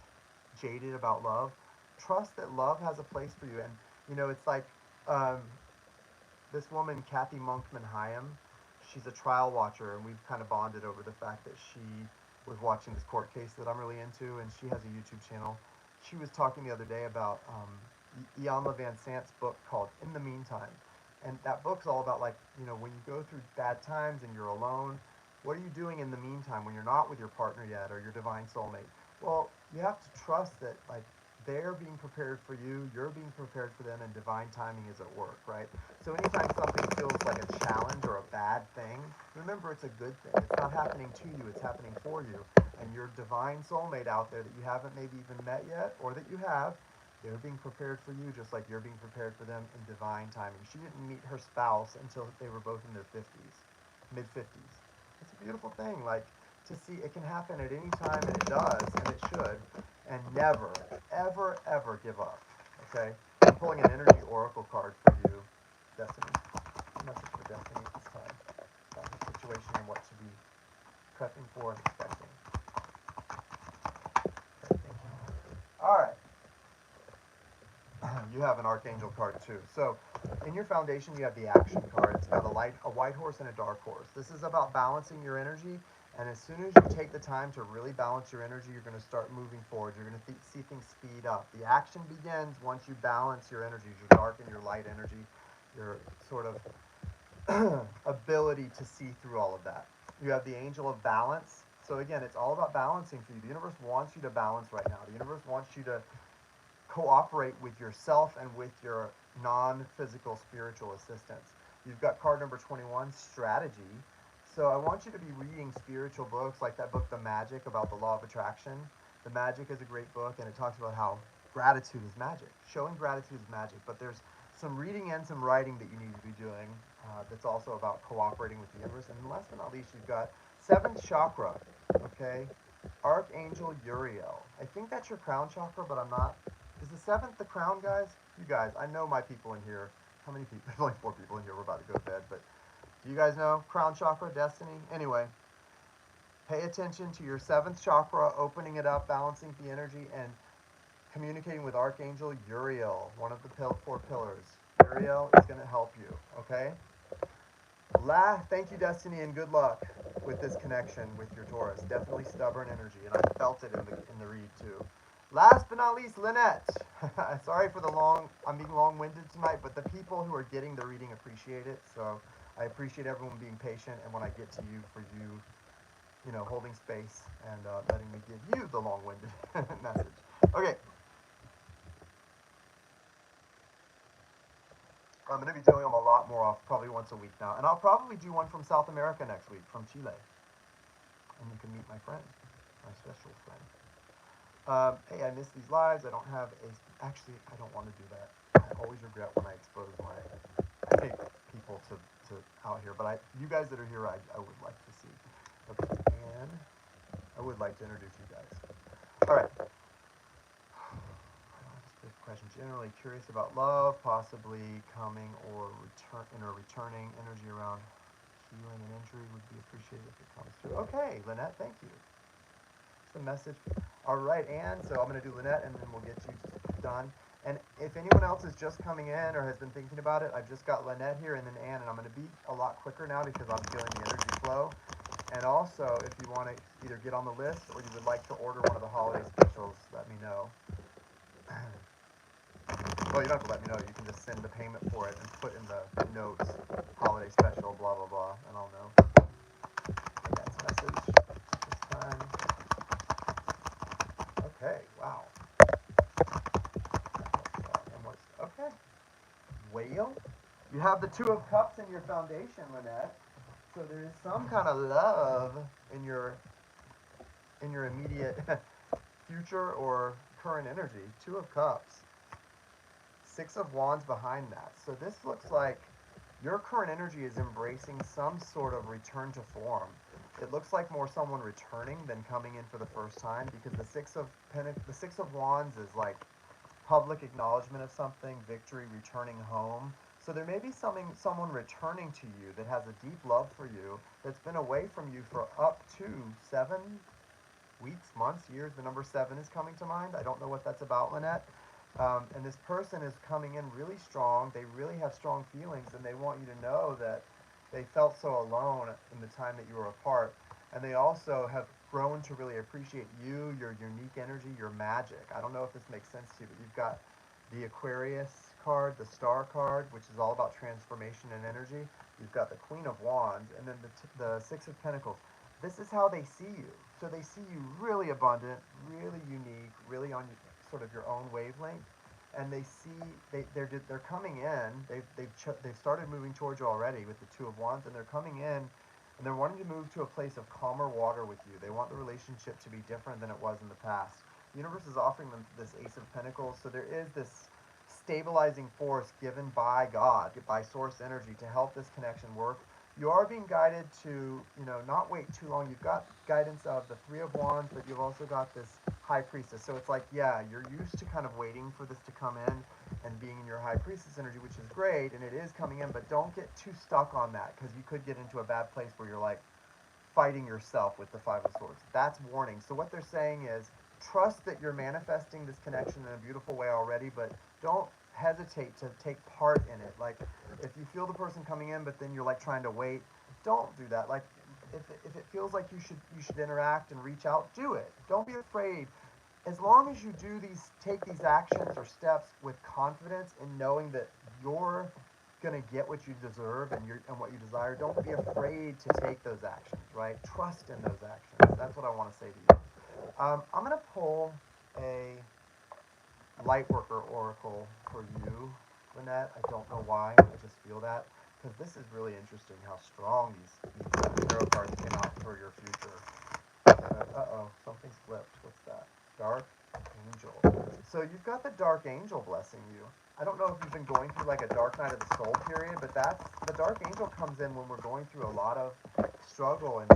jaded about love. Trust that love has a place for you. And, you know, it's like um, this woman, Kathy Monkman Hyam, she's a trial watcher, and we've kind of bonded over the fact that she was watching this court case that I'm really into, and she has a YouTube channel. She was talking the other day about Ian Van Sant's book called In the Meantime. And that book's all about, like, you know, when you go through bad times and you're alone, what are you doing in the meantime when you're not with your partner yet or your divine soulmate? Well, you have to trust that, like, they're being prepared for you, you're being prepared for them, and divine timing is at work, right? So anytime something feels like a challenge or a bad thing, remember it's a good thing. It's not happening to you, it's happening for you. And your divine soulmate out there that you haven't maybe even met yet, or that you have, they're being prepared for you just like you're being prepared for them in divine timing. She didn't meet her spouse until they were both in their 50s, mid 50s. It's a beautiful thing, like, to see it can happen at any time, and it does, and it should. And never, ever, ever give up, okay? I'm pulling an energy oracle card for you, Destiny. A message for Destiny at this time about the situation and what to be prepping for and expecting. Okay, thank you. All right. You have an archangel card too. So in your foundation, you have the action card. It's got a white horse and a dark horse. This is about balancing your energy. And as soon as you take the time to really balance your energy, you're going to start moving forward. You're going to see things speed up. The action begins once you balance your energies, your dark and your light energy, your sort of ability to see through all of that. You have the angel of balance. So again, it's all about balancing for you. The universe wants you to balance right now. The universe wants you to cooperate with yourself and with your non-physical spiritual assistants. You've got card number 21, strategy. So I want you to be reading spiritual books like that book, The Magic, about the law of attraction. The Magic is a great book, and it talks about how gratitude is magic. Showing gratitude is magic, but there's some reading and some writing that you need to be doing that's also about cooperating with the universe. And last but not least, you've got seventh chakra, okay? Archangel Uriel. I think that's your crown chakra, but I'm not. Is the seventh the crown, guys? You guys, I know my people in here. How many people? There's only 4 people in here. We're about to go to bed, but do you guys know crown chakra, destiny? Anyway, pay attention to your seventh chakra, opening it up, balancing the energy, and communicating with Archangel Uriel, one of the 4 pillars. Uriel is going to help you, okay? Thank you, Destiny, and good luck with this connection with your Taurus. Definitely stubborn energy, and I felt it in the read too. Last but not least, Lynette. Sorry for I'm being long-winded tonight, but the people who are getting the reading appreciate it. So I appreciate everyone being patient, and when I get to you, for you, you know, holding space and letting me give you the long-winded message. Okay. I'm going to be doing them a lot more off, probably once a week now. And I'll probably do one from South America next week, from Chile. And you can meet my friend, my special friend. Hey, I missed these lives. I don't have actually, I don't want to do that. I always regret when I expose I take people to out here. But you guys that are here, I would like to see. Okay, and I would like to introduce you guys. All right. Question: generally curious about love, possibly coming or returning energy around healing and injury would be appreciated if it comes through. Okay, Lynette, thank you. It's the message. All right, Anne. So I'm going to do Lynette, and then we'll get you done. And if anyone else is just coming in or has been thinking about it, I've just got Lynette here and then Anne, and I'm going to be a lot quicker now because I'm feeling the energy flow. And also, if you want to either get on the list or you would like to order one of the holiday specials, let me know. Well, you don't have to let me know. You can just send the payment for it and put in the notes, holiday special, blah, blah, blah, and I'll know. That's message this time. Okay, wow. Okay. Whale. You have the Two of Cups in your foundation, Lynette. So there is some kind of love in your immediate future or current energy. Two of Cups. Six of Wands behind that. So this looks like your current energy is embracing some sort of return to form. It looks like more someone returning than coming in for the first time, because the Six of Wands is like public acknowledgement of something, victory, returning home. So there may be someone returning to you that has a deep love for you that's been away from you for up to 7 weeks, months, years. The number 7 is coming to mind. I don't know what that's about, Lynette. And this person is coming in really strong. They really have strong feelings, and they want you to know that they felt so alone in the time that you were apart. And they also have grown to really appreciate you, your unique energy, your magic. I don't know if this makes sense to you, but you've got the Aquarius card, the Star card, which is all about transformation and energy. You've got the Queen of Wands, and then the Six of Pentacles. This is how they see you. So they see you really abundant, really unique, really on sort of your own wavelength, and they see they're coming in. They've started moving towards you already with the Two of Wands, and they're coming in, and they're wanting to move to a place of calmer water with you. They want the relationship to be different than it was in the past. The universe is offering them this Ace of Pentacles, so there is this stabilizing force given by God, by source energy, to help this connection work. You are being guided to, not wait too long. You've got guidance of the Three of Wands, but you've also got this High Priestess. So it's like, yeah, you're used to kind of waiting for this to come in and being in your High Priestess energy, which is great, and it is coming in, but don't get too stuck on that, because you could get into a bad place where you're like fighting yourself with the Five of Swords. That's warning. So what they're saying is, trust that you're manifesting this connection in a beautiful way already, but don't hesitate to take part in it. Like, if you feel the person coming in, but then you're like trying to wait, don't do that. Like, if it feels like you should interact and reach out, do it. Don't be afraid. As long as you take these actions or steps with confidence in knowing that you're gonna get what you deserve and what you desire, don't be afraid to take those actions. Right? Trust in those actions. That's what I want to say to you. I'm gonna pull a Lightworker Oracle for you, Lynette. I don't know why. I just feel that, because this is really interesting how strong these tarot cards came out for your future. Uh-oh, something's flipped. What's that? Dark Angel. So you've got the Dark Angel blessing you. I don't know if you've been going through like a Dark Night of the Soul period, but the Dark Angel comes in when we're going through a lot of struggle and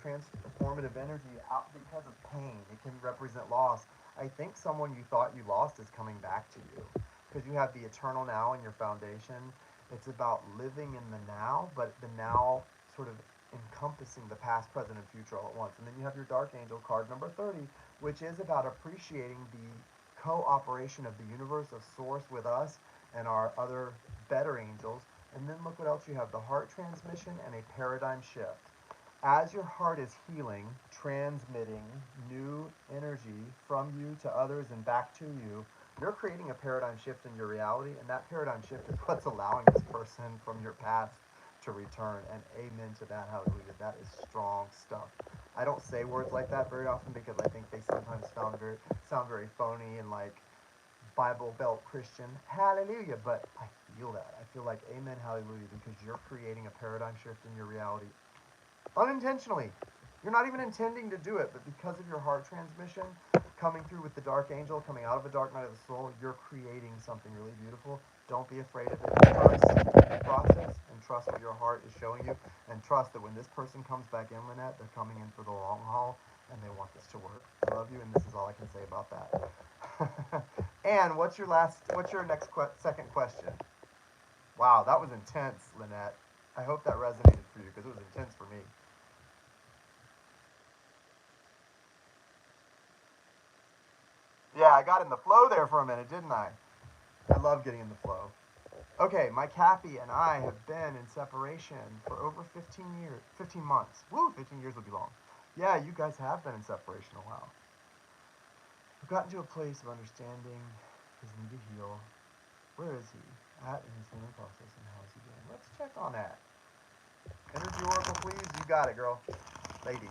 transformative energy out because of pain. It can represent loss. I think someone you thought you lost is coming back to you, because you have the Eternal Now in your foundation. It's about living in the now, but the now sort of encompassing the past, present, and future all at once. And then you have your Dark Angel card number 30, which is about appreciating the cooperation of the universe, of source with us and our other better angels. And then look what else you have: the heart transmission and a paradigm shift. As your heart is healing, transmitting new energy from you to others and back to you, you're creating a paradigm shift in your reality, and that paradigm shift is what's allowing this person from your past to return. And amen to that. Hallelujah. That is strong stuff. I don't say words like that very often because I think they sometimes sound very phony and like Bible Belt Christian. Hallelujah. But I feel that. I feel like amen, hallelujah, because you're creating a paradigm shift in your reality unintentionally. You're not even intending to do it, but because of your heart transmission coming through with the dark angel, coming out of a dark night of the soul, you're creating something really beautiful. Don't be afraid of it. Trust the process and trust what your heart is showing you, and trust that when this person comes back in, Lynette, they're coming in for the long haul and they want this to work. I love you, and this is all I can say about that. And what's your second question? Wow, that was intense, Lynette. I hope that resonated for you because it was intense for me. Yeah, I got in the flow there for a minute, didn't I? I love getting in the flow. Okay, my Cappy and I have been in separation for over 15 years, 15 months. Woo, 15 years would be long. Yeah, you guys have been in separation a while. We've gotten to a place of understanding his need to heal. Where is he at in his healing process, and how is he doing? Let's check on that. Energy Oracle, please. You got it, girl. Lady.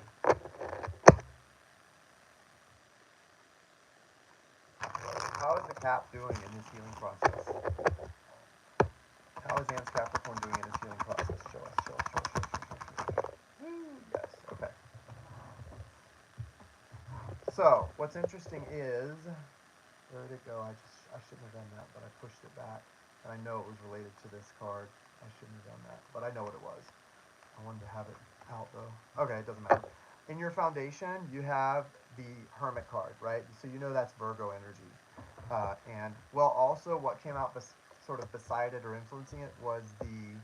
How is the Cap doing in his healing process? How is Anne's Capricorn doing in his healing process? Show us, show us, show us, show us, show us, show us. Woo, yes, okay. So, what's interesting is, where did it go? I shouldn't have done that, but I pushed it back. And I know it was related to this card. I shouldn't have done that, but I know what it was. I wanted to have it out, though. Okay, it doesn't matter. In your foundation, you have the Hermit card, right? So you know that's Virgo energy. And, well, also what came out sort of beside it or influencing it was the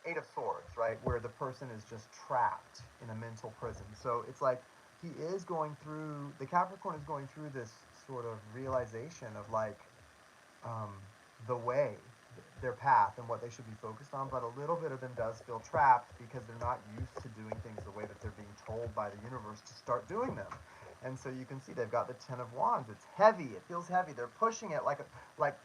Eight of Swords, right? Where the person is just trapped in a mental prison. So it's like he is going through, the Capricorn is going through this sort of realization of like um, the way, their path and what they should be focused on, but a little bit of them does feel trapped because they're not used to doing things the way that they're being told by the universe to start doing them. And so you can see they've got the Ten of Wands. It's heavy. It feels heavy. They're pushing it like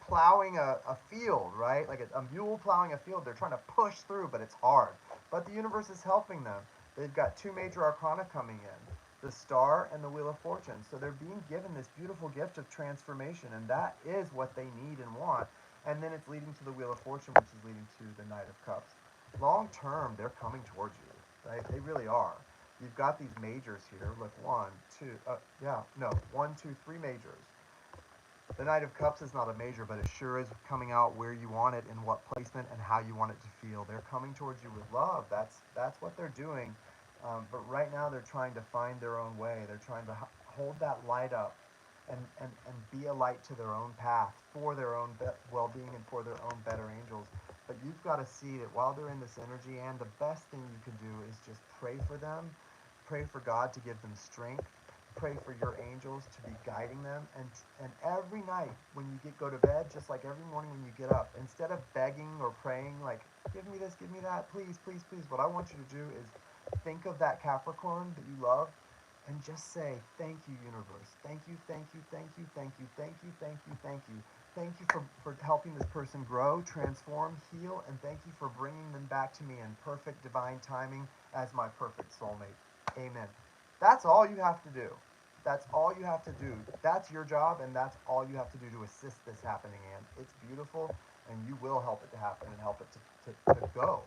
plowing a field, right? Like a mule plowing a field. They're trying to push through, but it's hard. But the universe is helping them. They've got two major arcana coming in, the Star and the Wheel of Fortune. So they're being given this beautiful gift of transformation, and that is what they need and want. And then it's leading to the Wheel of Fortune, which is leading to the Knight of Cups. Long term, they're coming towards you, right? They really are. You've got these majors here. Look, one, two, three majors. The Knight of Cups is not a major, but it sure is coming out where you want it, in what placement, and how you want it to feel. They're coming towards you with love. That's what they're doing. But right now, they're trying to find their own way. They're trying to hold that light up and be a light to their own path for their own well-being and for their own better angels. But you've got to see that while they're in this energy, and the best thing you can do is just pray for them, pray for God to give them strength, pray for your angels to be guiding them, and every night when you go to bed, just like every morning when you get up, instead of begging or praying like, give me this, give me that, please, please, please, what I want you to do is think of that Capricorn that you love and just say, thank you, universe. Thank you, thank you, thank you, thank you, thank you, thank you, thank you. Thank you for helping this person grow, transform, heal, and thank you for bringing them back to me in perfect divine timing as my perfect soulmate. Amen. That's all you have to do. That's all you have to do. That's your job, and that's all you have to do to assist this happening, Anne. It's beautiful, and you will help it to happen and help it to go.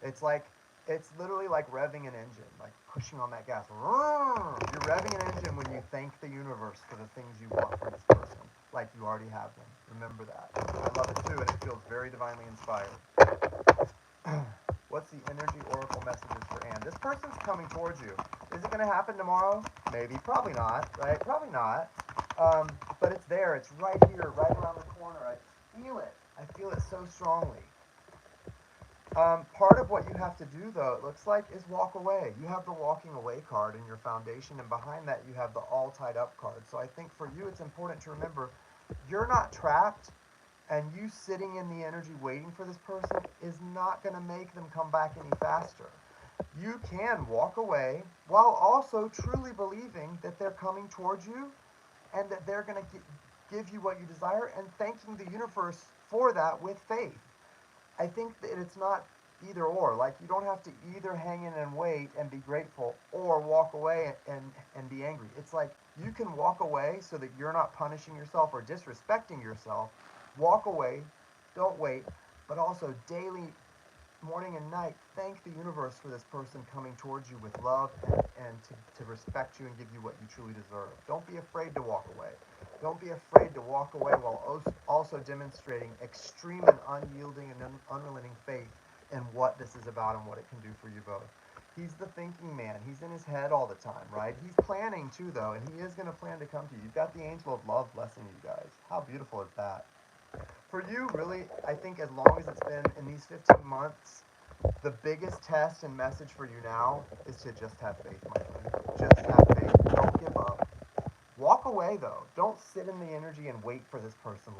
It's like, it's literally like revving an engine, like pushing on that gas. You're revving an engine when you thank the universe for the things you want from this person, like you already have them. Remember that. I love it too, and it feels very divinely inspired. What's the energy oracle messages for Anne? This person's coming towards you. Is it going to happen tomorrow? Maybe. Probably not, right? Probably not. But it's there. It's right here, right around the corner. I feel it. I feel it so strongly. Part of what you have to do, though, it looks like, is walk away. You have the walking away card in your foundation, and behind that you have the all tied up card. So I think for you it's important to remember you're not trapped, and you sitting in the energy waiting for this person is not going to make them come back any faster. You can walk away while also truly believing that they're coming towards you and that they're going to give you what you desire, and thanking the universe for that with faith. I think that it's not either or. Like, you don't have to either hang in and wait and be grateful or walk away and be angry. It's like you can walk away so that you're not punishing yourself or disrespecting yourself. Walk away, don't wait, but also daily morning and night, thank the universe for this person coming towards you with love and to respect you and give you what you truly deserve. Don't be afraid to walk away. Don't be afraid to walk away while also demonstrating extreme and unyielding and unrelenting faith in what this is about and what it can do for you both. He's the thinking man. He's in his head all the time, right? He's planning too, though, and he is going to plan to come to you. You've got the angel of love blessing you guys. How beautiful is that? For you, really, I think as long as it's been in these 15 months, the biggest test and message for you now is to just have faith, my friend. Just have faith. Don't give up. Walk away, though. Don't sit in the energy and wait for this person,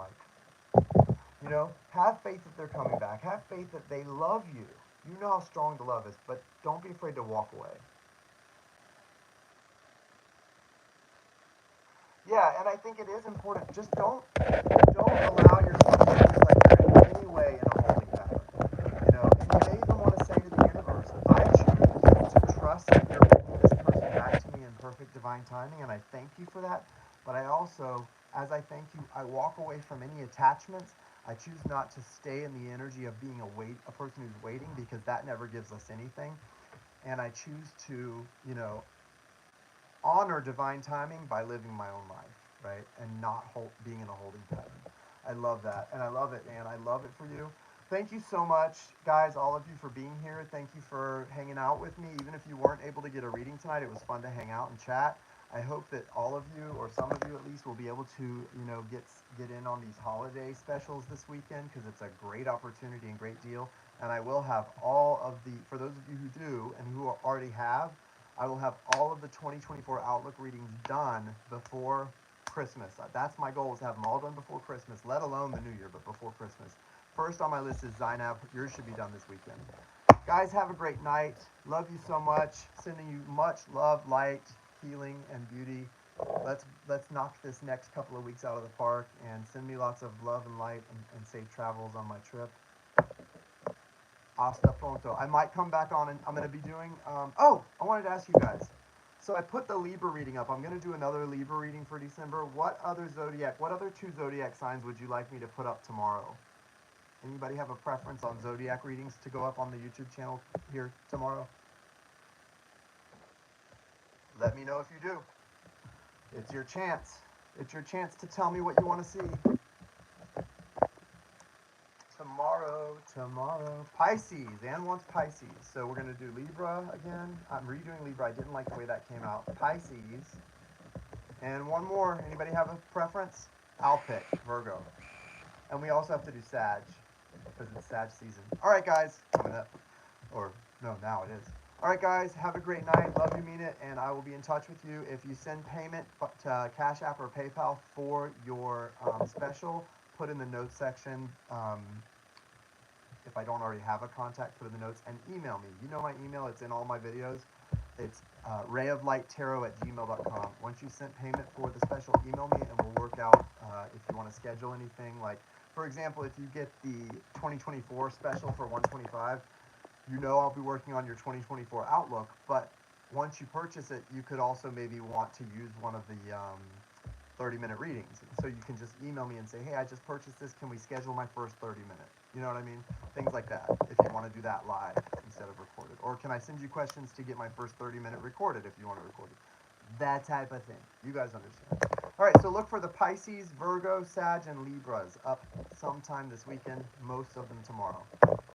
have faith that they're coming back. Have faith that they love you. You know how strong the love is, but don't be afraid to walk away. Yeah, and I think it is important. Just don't allow yourself to feel like you're in any way in a holding pattern. And you may even want to say to the universe, I choose to trust that you're bringing this person back to me in perfect divine timing, and I thank you for that. But I also, as I thank you, I walk away from any attachments. I choose not to stay in the energy of being a person who's waiting, because that never gives us anything. And I choose to, honor divine timing by living my own life, right? And not being in a holding pattern. I love that. And I love it, man. I love it for you. Thank you so much, guys, all of you, for being here. Thank you for hanging out with me. Even if you weren't able to get a reading tonight, it was fun to hang out and chat. I hope that all of you, or some of you at least, will be able to, get in on these holiday specials this weekend, because it's a great opportunity and great deal. And I will have for those of you who do and who already have, I will have all of the 2024 Outlook readings done before Christmas. That's my goal, is to have them all done before Christmas, let alone the New Year, but before Christmas. First on my list is Zainab. Yours should be done this weekend. Guys, have a great night. Love you so much. Sending you much love, light, healing, and beauty. Let's knock this next couple of weeks out of the park, and send me lots of love and light and safe travels on my trip. Hasta pronto. I might come back on, and I'm going to be doing, I wanted to ask you guys. So I put the Libra reading up. I'm going to do another Libra reading for December. What other two zodiac signs would you like me to put up tomorrow? Anybody have a preference on zodiac readings to go up on the YouTube channel here tomorrow? Let me know if you do. It's your chance. It's your chance to tell me what you want to see. Tomorrow. Pisces. Anne wants Pisces. So we're going to do Libra again. I'm redoing Libra. I didn't like the way that came out. Pisces. And one more. Anybody have a preference? I'll pick Virgo. And we also have to do Sag, because it's Sag season. All right, guys. Coming up. Or, no, now it is. All right, guys. Have a great night. Love you, mean it. And I will be in touch with you. If you send payment to Cash App or PayPal for your special, put in the notes section. If I don't already have a contact, put in the notes, and email me. You know my email. It's in all my videos. It's rayoflighttarot@gmail.com. Once you sent payment for the special, email me, and we'll work out if you want to schedule anything. Like, for example, if you get the 2024 special for $125, I'll be working on your 2024 Outlook. But once you purchase it, you could also maybe want to use one of the 30-minute readings. So you can just email me and say, hey, I just purchased this. Can we schedule my first 30 minutes? You know what I mean? Things like that, if you want to do that live instead of recorded. Or can I send you questions to get my first 30-minute recorded if you want to record it? That type of thing. You guys understand. All right, so look for the Pisces, Virgo, Sag, and Libras up sometime this weekend, most of them tomorrow.